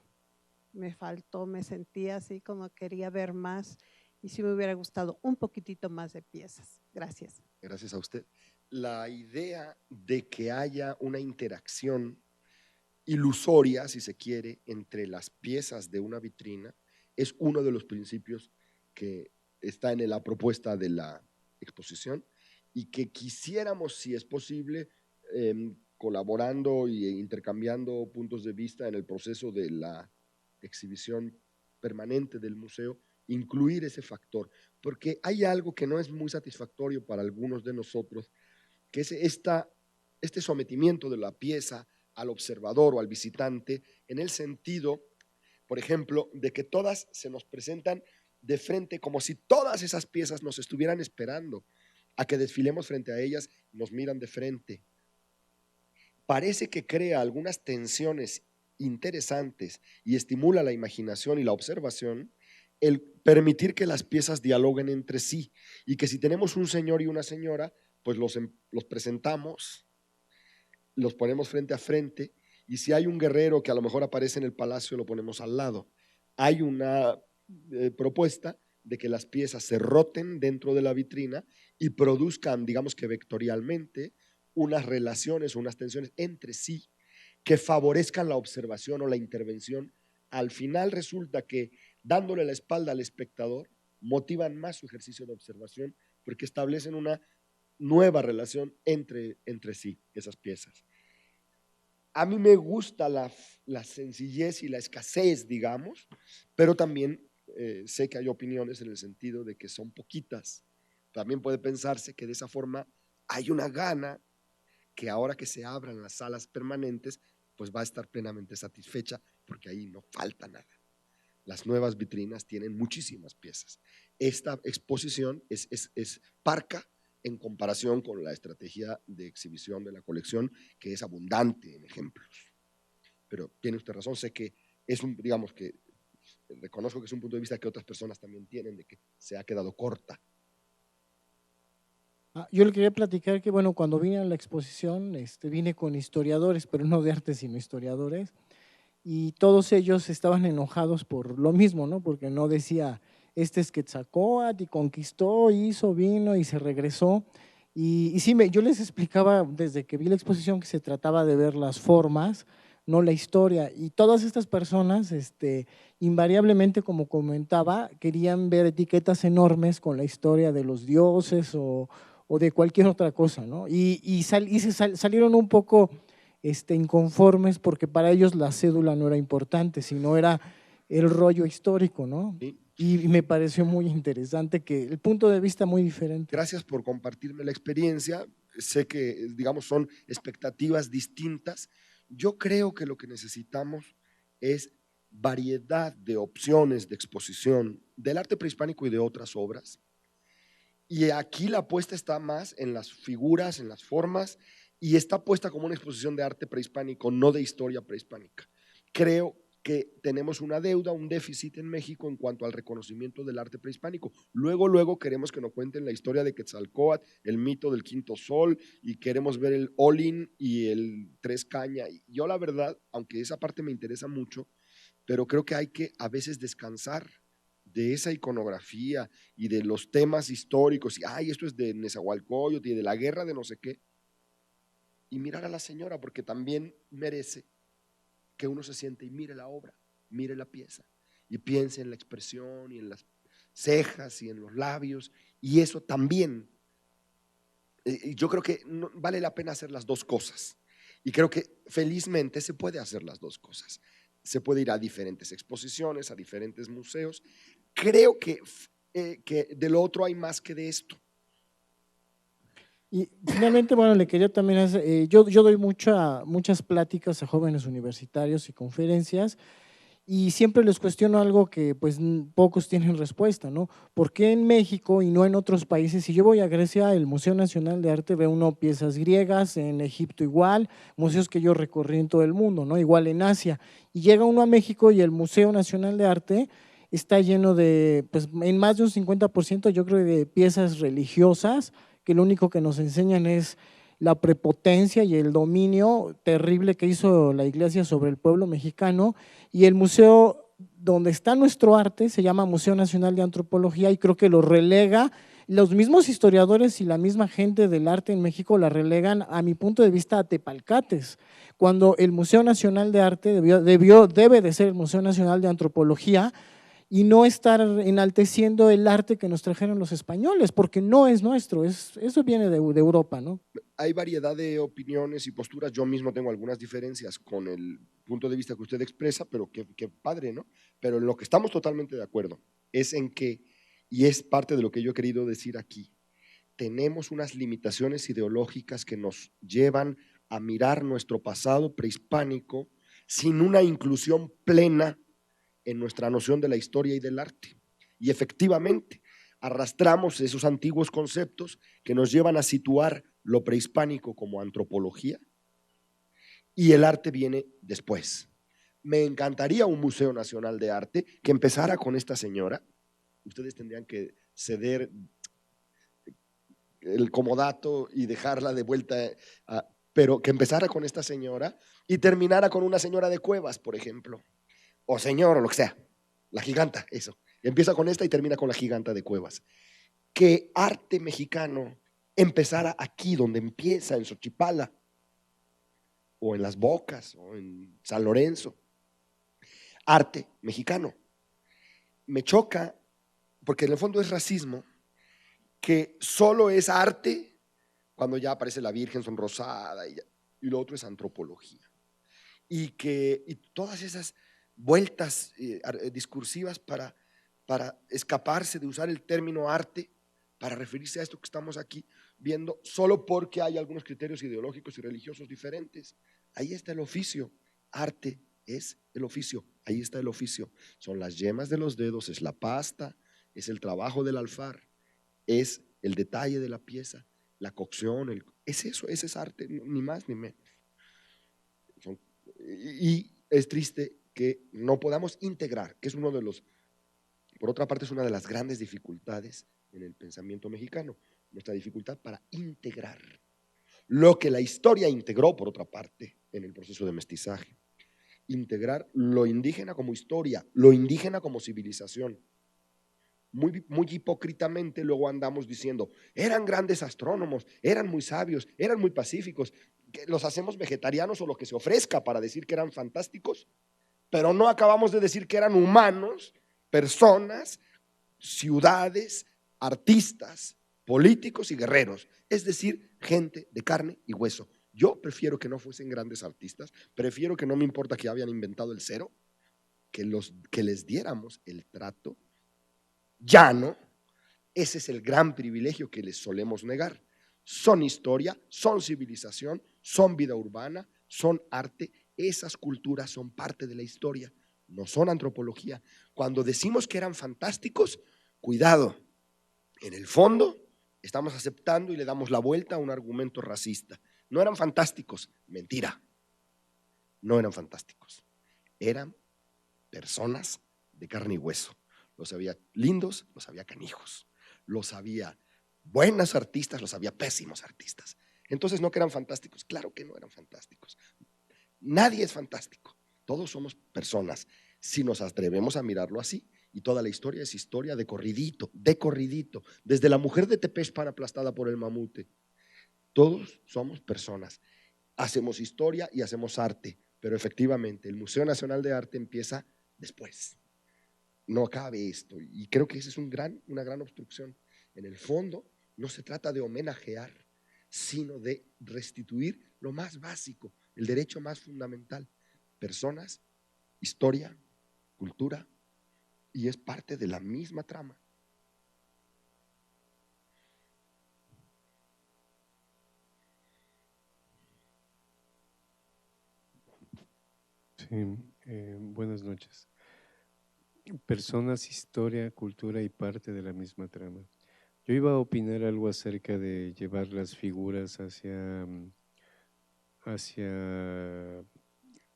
me sentía así como quería ver más y sí me hubiera gustado un poquitito más de piezas. Gracias. Gracias a usted. La idea de que haya una interacción ilusoria, si se quiere, entre las piezas de una vitrina, es uno de los principios que está en la propuesta de la exposición y que quisiéramos, si es posible, colaborando e intercambiando puntos de vista en el proceso de la exhibición permanente del museo, incluir ese factor, porque hay algo que no es muy satisfactorio para algunos de nosotros, que es este sometimiento de la pieza al observador o al visitante, en el sentido, por ejemplo, de que todas se nos presentan de frente, como si todas esas piezas nos estuvieran esperando a que desfilemos frente a ellas, nos miran de frente. Parece que crea algunas tensiones interesantes y estimula la imaginación y la observación el permitir que las piezas dialoguen entre sí, y que si tenemos un señor y una señora, pues los presentamos, los ponemos frente a frente, y si hay un guerrero que a lo mejor aparece en el palacio, lo ponemos al lado. Hay una propuesta de que las piezas se roten dentro de la vitrina y produzcan, digamos que vectorialmente, unas relaciones, unas tensiones entre sí que favorezcan la observación o la intervención. Al final resulta que, dándole la espalda al espectador, motivan más su ejercicio de observación, porque establecen una nueva relación entre sí, esas piezas. A mí me gusta la sencillez y la escasez, digamos, pero también sé que hay opiniones en el sentido de que son poquitas. También puede pensarse que de esa forma hay una gana que ahora que se abran las salas permanentes, pues va a estar plenamente satisfecha, porque ahí no falta nada. Las nuevas vitrinas tienen muchísimas piezas. Esta exposición es parca en comparación con la estrategia de exhibición de la colección, que es abundante en ejemplos. Pero tiene usted razón, sé que es digamos que reconozco que es un punto de vista que otras personas también tienen, de que se ha quedado corta. Yo le quería platicar que, bueno, cuando vine a la exposición, vine con historiadores, pero no de arte, sino historiadores, y todos ellos estaban enojados por lo mismo, ¿no? Porque no decía, este es Quetzalcóatl y conquistó, hizo, vino y se regresó. Y sí, yo les explicaba desde que vi la exposición que se trataba de ver las formas, no la historia. Y todas estas personas, invariablemente, como comentaba, querían ver etiquetas enormes con la historia de los dioses o de cualquier otra cosa, ¿no? Y salieron un poco inconformes porque para ellos la cédula no era importante, sino era el rollo histórico, ¿no? Sí. Y me pareció muy interesante que el punto de vista muy diferente. Gracias por compartirme la experiencia. Sé que, digamos, son expectativas distintas. Yo creo que lo que necesitamos es variedad de opciones de exposición del arte prehispánico y de otras obras. Y aquí la apuesta está más en las figuras, en las formas, y está puesta como una exposición de arte prehispánico, no de historia prehispánica. Creo que tenemos una deuda, un déficit en México en cuanto al reconocimiento del arte prehispánico. Luego queremos que nos cuenten la historia de Quetzalcóatl, el mito del quinto sol, y queremos ver el Olin y el Tres Caña. Y yo la verdad, aunque esa parte me interesa mucho, pero creo que hay que a veces descansar de esa iconografía y de los temas históricos, y ay, esto es de Nezahualcóyotl y de la guerra de no sé qué, y mirar a la señora, porque también merece que uno se siente y mire la obra, mire la pieza, y piense en la expresión y en las cejas y en los labios, y eso también, yo creo que vale la pena hacer las dos cosas, y creo que felizmente se puede hacer las dos cosas. Se puede ir a diferentes exposiciones, a diferentes museos. Creo que de lo otro hay más que de esto. Y finalmente, bueno, le quería también hacer, yo doy muchas pláticas a jóvenes universitarios y conferencias, y siempre les cuestiono algo que pues pocos tienen respuesta, ¿no? ¿Por qué en México y no en otros países? Si yo voy a Grecia, el Museo Nacional de Arte, veo uno piezas griegas, en Egipto igual, museos que yo recorrí en todo el mundo, ¿no? Igual en Asia, y llega uno a México y el Museo Nacional de Arte está lleno de, pues en más de un 50% yo creo de piezas religiosas, que lo único que nos enseñan es la prepotencia y el dominio terrible que hizo la iglesia sobre el pueblo mexicano, y el museo donde está nuestro arte se llama Museo Nacional de Antropología, y creo que lo relega Los mismos historiadores y la misma gente del arte en México la relegan, a mi punto de vista, a tepalcates, cuando el Museo Nacional de Arte debe de ser el Museo Nacional de Antropología y no estar enalteciendo el arte que nos trajeron los españoles, porque no es nuestro, eso viene de Europa, ¿no? Hay variedad de opiniones y posturas, yo mismo tengo algunas diferencias con el punto de vista que usted expresa, pero qué padre, ¿no? Pero en lo que estamos totalmente de acuerdo es en que, y es parte de lo que yo he querido decir aquí, tenemos unas limitaciones ideológicas que nos llevan a mirar nuestro pasado prehispánico sin una inclusión plena en nuestra noción de la historia y del arte. Y efectivamente, arrastramos esos antiguos conceptos que nos llevan a situar lo prehispánico como antropología y el arte viene después. Me encantaría un Museo Nacional de Arte que empezara con esta señora. Ustedes tendrían que ceder el comodato y dejarla de vuelta, pero que empezara con esta señora y terminara con una señora de Cuevas, por ejemplo, o señor, o lo que sea, la giganta, eso. Empieza con esta y termina con la giganta de Cuevas. Que arte mexicano empezara aquí, donde empieza, en Xochipala, o en Las Bocas, o en San Lorenzo. Arte mexicano. Me choca, porque en el fondo es racismo, que solo es arte cuando ya aparece la Virgen sonrosada y lo otro es antropología. Y todas esas vueltas discursivas para escaparse de usar el término arte para referirse a esto que estamos aquí viendo, solo porque hay algunos criterios ideológicos y religiosos diferentes. Ahí está el oficio. Arte es el oficio. Ahí está el oficio. Son las yemas de los dedos, es la pasta, es el trabajo del alfar, es el detalle de la pieza, la cocción, es eso, ese es arte, ni más ni menos. Y es triste que no podamos integrar, que es uno de los, por otra parte, es una de las grandes dificultades en el pensamiento mexicano, nuestra dificultad para integrar lo que la historia integró, por otra parte, en el proceso de mestizaje. Integrar lo indígena como historia, lo indígena como civilización. Muy hipócritamente luego andamos diciendo, eran grandes astrónomos, eran muy sabios, eran muy pacíficos, que los hacemos vegetarianos o lo que se ofrezca para decir que eran fantásticos, pero no acabamos de decir que eran humanos, personas, ciudades, artistas, políticos y guerreros, es decir, gente de carne y hueso. Yo prefiero que no fuesen grandes artistas, prefiero que no me importa que habían inventado el cero, que les diéramos el trato llano. Ese es el gran privilegio que les solemos negar. Son historia, son civilización, son vida urbana, son arte. Esas culturas son parte de la historia, no son antropología. Cuando decimos que eran fantásticos, cuidado, en el fondo estamos aceptando y le damos la vuelta a un argumento racista. No eran fantásticos, mentira. No eran fantásticos, eran personas de carne y hueso. Los había lindos, los había canijos, los había buenos artistas, los había pésimos artistas. Entonces, ¿no que eran fantásticos? Claro que no eran fantásticos. Nadie es fantástico, todos somos personas, si nos atrevemos a mirarlo así. Y toda la historia es historia de corridito, desde la mujer de Tepexpan aplastada por el mamute. Todos somos personas, hacemos historia y hacemos arte, pero efectivamente el Museo Nacional de Arte empieza después. No cabe esto, y creo que esa es una gran obstrucción. En el fondo no se trata de homenajear, sino de restituir lo más básico, el derecho más fundamental: personas, historia, cultura, y es parte de la misma trama. Sí, buenas noches. Personas, historia, cultura y parte de la misma trama. Yo iba a opinar algo acerca de llevar las figuras hacia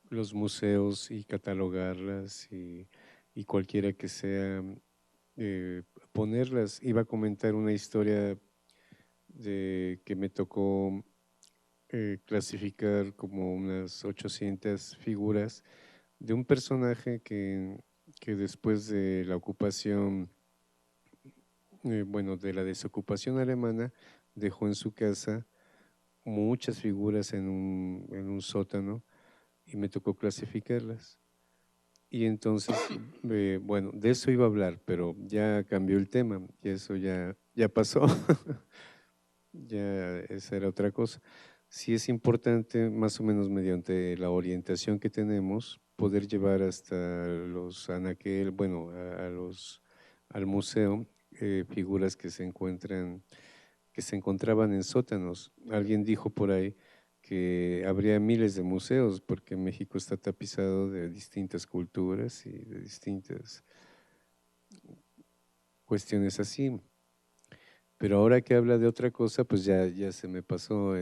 los museos y catalogarlas y cualquiera que sea, ponerlas. Iba a comentar una historia que me tocó clasificar como unas 800 figuras de un personaje que después de la ocupación bueno, de la desocupación alemana, dejó en su casa muchas figuras en un sótano y me tocó clasificarlas. Y entonces, bueno, de eso iba a hablar, pero ya cambió el tema y eso ya pasó. Ya esa era otra cosa. Sí es importante, más o menos mediante la orientación que tenemos, poder llevar hasta los anaquel, bueno, al museo, figuras que se encontraban en sótanos. Alguien dijo por ahí que habría miles de museos porque México está tapizado de distintas culturas y de distintas cuestiones así. Pero ahora que habla de otra cosa, pues ya se me pasó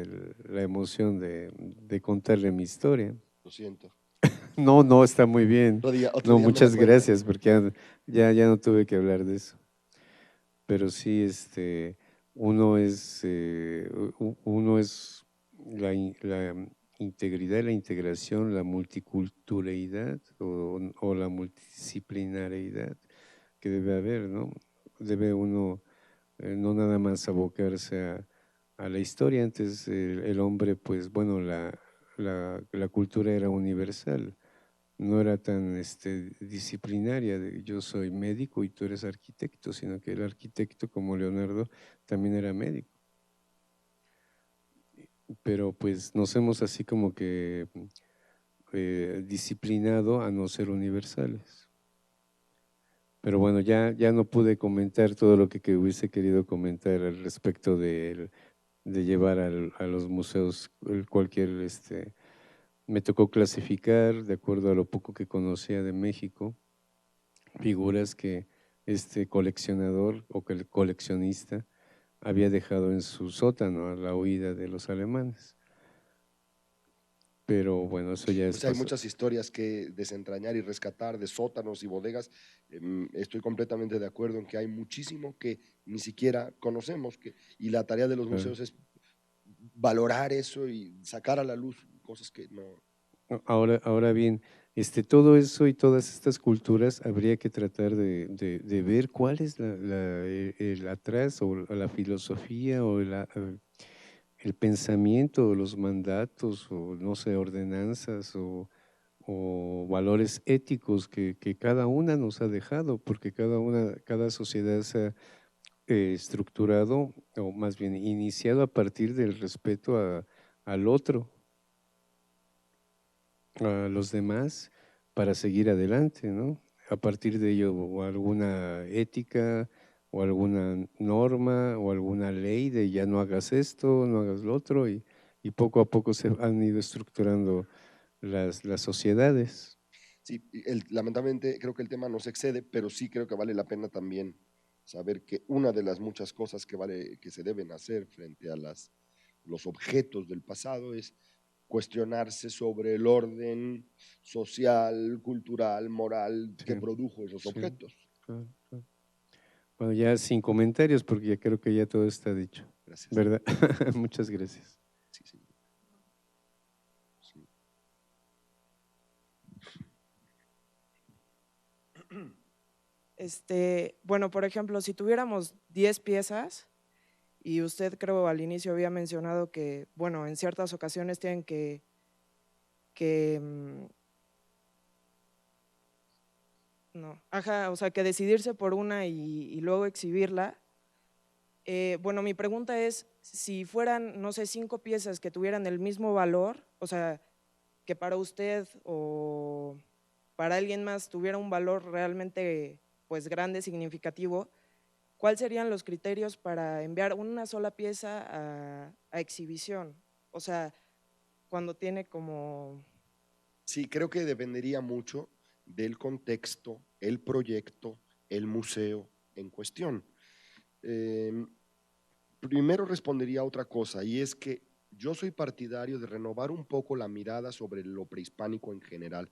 la emoción de contarle mi historia. Lo siento. No, está muy bien. Otro día No, me muchas la cuenta. gracias, porque ya no tuve que hablar de eso. Pero sí, uno es la integridad, la integración, la multiculturalidad o la multidisciplinariedad que debe haber, ¿no? Debe uno no nada más abocarse a la historia. Antes el hombre, pues bueno, la cultura era universal, no era tan disciplinaria, de yo soy médico y tú eres arquitecto, sino que el arquitecto, como Leonardo, también era médico. Pero pues nos hemos así como que disciplinado a no ser universales. Pero bueno, ya no pude comentar todo lo que hubiese querido comentar al respecto de llevar a los museos cualquier, me tocó clasificar de acuerdo a lo poco que conocía de México, figuras que este coleccionador o que el coleccionista había dejado en su sótano a la huida de los alemanes. Pero bueno, eso ya es Pues hay muchas historias que desentrañar y rescatar de sótanos y bodegas. Estoy completamente de acuerdo en que hay muchísimo que ni siquiera conocemos, y la tarea de los museos es valorar eso y sacar a la luz cosas que no. Ahora bien, todo eso y todas estas culturas habría que tratar de ver cuál es el atrás o la filosofía o el pensamiento o los mandatos o no sé, ordenanzas o valores éticos que cada una nos ha dejado, porque cada sociedad se ha estructurado o más bien iniciado a partir del respeto al otro, a los demás, para seguir adelante, ¿no? A partir de ello, o alguna ética, o alguna norma, o alguna ley de ya no hagas esto, no hagas lo otro, y poco a poco se han ido estructurando las sociedades. Sí, lamentablemente creo que el tema nos excede, pero sí creo que vale la pena también saber que una de las muchas cosas que se deben hacer frente a los objetos del pasado es cuestionarse sobre el orden social, cultural, moral que produjo esos objetos. Claro. Bueno, ya sin comentarios, porque ya creo que ya todo está dicho. Gracias. ¿Verdad? Muchas gracias. Sí. Bueno, por ejemplo, si tuviéramos 10 piezas, y usted creo al inicio había mencionado que, bueno, en ciertas ocasiones tienen que decidirse por una y luego exhibirla. Bueno, mi pregunta es, si fueran, no sé, 5 piezas que tuvieran el mismo valor, o sea, que para usted o para alguien más tuviera un valor realmente pues grande, significativo, ¿cuáles serían los criterios para enviar una sola pieza a exhibición? O sea, cuando tiene como… Sí, creo que dependería mucho del contexto, el proyecto, el museo en cuestión. Primero respondería a otra cosa, y es que yo soy partidario de renovar un poco la mirada sobre lo prehispánico en general.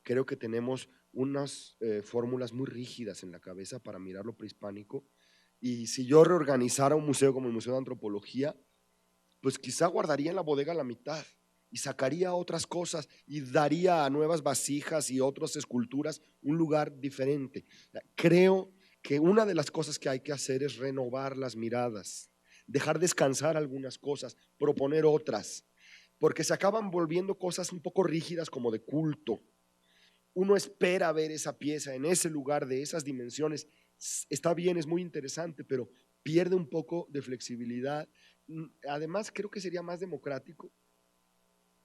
Creo que tenemos unas fórmulas muy rígidas en la cabeza para mirar lo prehispánico, y si yo reorganizara un museo como el Museo de Antropología, pues quizá guardaría en la bodega la mitad y sacaría otras cosas y daría a nuevas vasijas y otras esculturas un lugar diferente. Creo que una de las cosas que hay que hacer es renovar las miradas, dejar descansar algunas cosas, proponer otras, porque se acaban volviendo cosas un poco rígidas como de culto. Uno espera ver esa pieza en ese lugar, de esas dimensiones. Está bien, es muy interesante, pero pierde un poco de flexibilidad. Además, creo que sería más democrático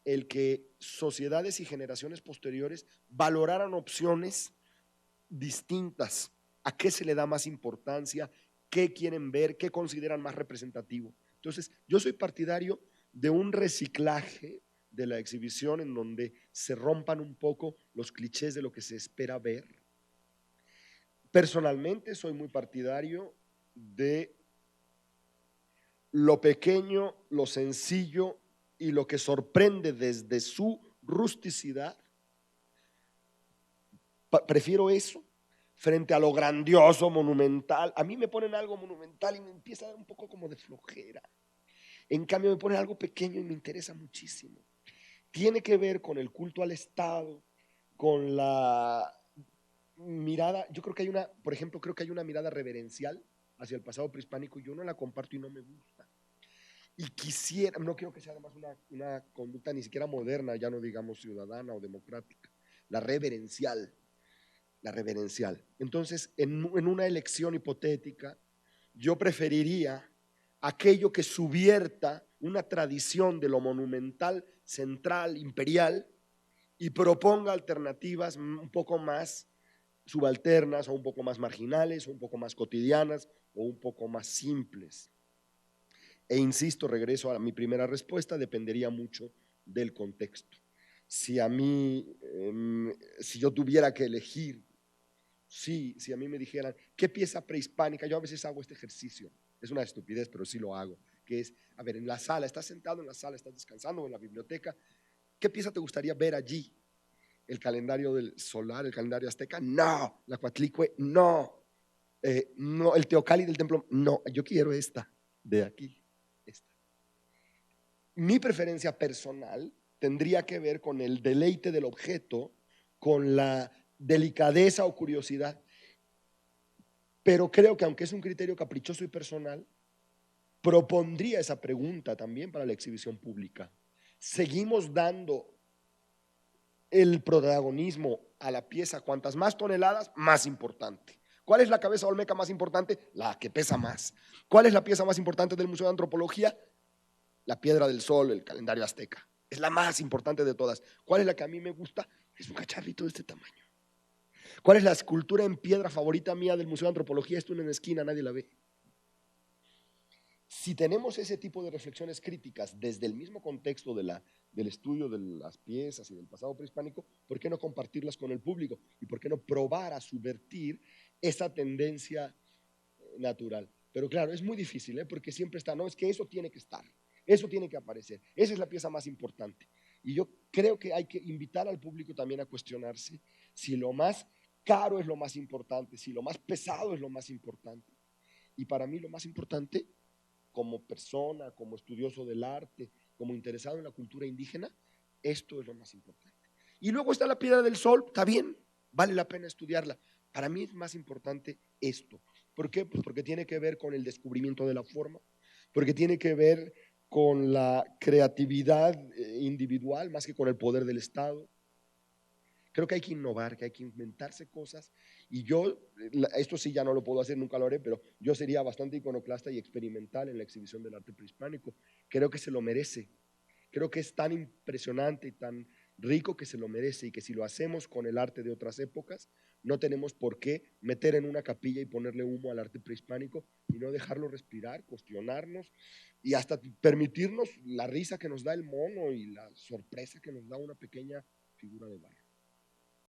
el que sociedades y generaciones posteriores valoraran opciones distintas. ¿A qué se le da más importancia? ¿Qué quieren ver? ¿Qué consideran más representativo? Entonces, yo soy partidario de un reciclaje de la exhibición en donde se rompan un poco los clichés de lo que se espera ver. Personalmente soy muy partidario de lo pequeño, lo sencillo y lo que sorprende desde su rusticidad. Prefiero eso frente a lo grandioso, monumental. A mí me ponen algo monumental y me empieza a dar un poco como de flojera. En cambio me ponen algo pequeño y me interesa muchísimo. Tiene que ver con el culto al Estado, con la mirada. Yo creo que hay una, por ejemplo, creo que hay una mirada reverencial hacia el pasado prehispánico y yo no la comparto y no me gusta. Y quisiera, no quiero que sea además una conducta ni siquiera moderna, ya no digamos ciudadana o democrática, la reverencial. Entonces, en una elección hipotética, yo preferiría aquello que subvierta una tradición de lo monumental, central, imperial, y proponga alternativas un poco más subalternas, o un poco más marginales, o un poco más cotidianas, o un poco más simples. E insisto, regreso a mi primera respuesta, dependería mucho del contexto. Si a mí, si yo tuviera que elegir, si a mí me dijeran, ¿qué pieza prehispánica? Yo a veces hago este ejercicio, es una estupidez, pero sí lo hago, que es, a ver, en la sala, estás sentado en la sala, estás descansando, o en la biblioteca, ¿qué pieza te gustaría ver allí? ¿El calendario del solar, el calendario azteca? No. ¿La Coatlicue? No. No. ¿El Teocalli del templo? No. Yo quiero esta, de aquí, esta. Mi preferencia personal tendría que ver con el deleite del objeto, con la delicadeza o curiosidad, pero creo que aunque es un criterio caprichoso y personal, propondría esa pregunta también para la exhibición pública. ¿Seguimos dando el protagonismo a la pieza? Cuantas más toneladas, más importante? ¿Cuál es la cabeza olmeca más importante? La que pesa más. ¿Cuál es la pieza más importante del Museo de Antropología? La Piedra del Sol, el calendario azteca. Es la más importante de todas. ¿Cuál es la que a mí me gusta? Es un cacharrito de este tamaño. ¿Cuál es la escultura en piedra favorita mía del Museo de Antropología? Esto en una esquina, nadie la ve. Si tenemos ese tipo de reflexiones críticas desde el mismo contexto del estudio de las piezas y del pasado prehispánico, ¿por qué no compartirlas con el público? ¿Y por qué no probar a subvertir esa tendencia natural? Pero claro, es muy difícil, porque siempre está, no, es que eso tiene que estar, eso tiene que aparecer, esa es la pieza más importante. Y yo creo que hay que invitar al público también a cuestionarse si lo más caro es lo más importante, si lo más pesado es lo más importante. Y para mí lo más importante, como persona, como estudioso del arte, como interesado en la cultura indígena, esto es lo más importante. Y luego está la Piedra del Sol, está bien, vale la pena estudiarla. Para mí es más importante esto. ¿Por qué? Pues porque tiene que ver con el descubrimiento de la forma, porque tiene que ver con la creatividad individual más que con el poder del Estado. Creo que hay que innovar, que hay que inventarse cosas, y yo, esto sí ya no lo puedo hacer, nunca lo haré, pero yo sería bastante iconoclasta y experimental en la exhibición del arte prehispánico. Creo que se lo merece, creo que es tan impresionante y tan rico que se lo merece, y que si lo hacemos con el arte de otras épocas, no tenemos por qué meter en una capilla y ponerle humo al arte prehispánico y no dejarlo respirar, cuestionarnos y hasta permitirnos la risa que nos da el mono y la sorpresa que nos da una pequeña figura de barro.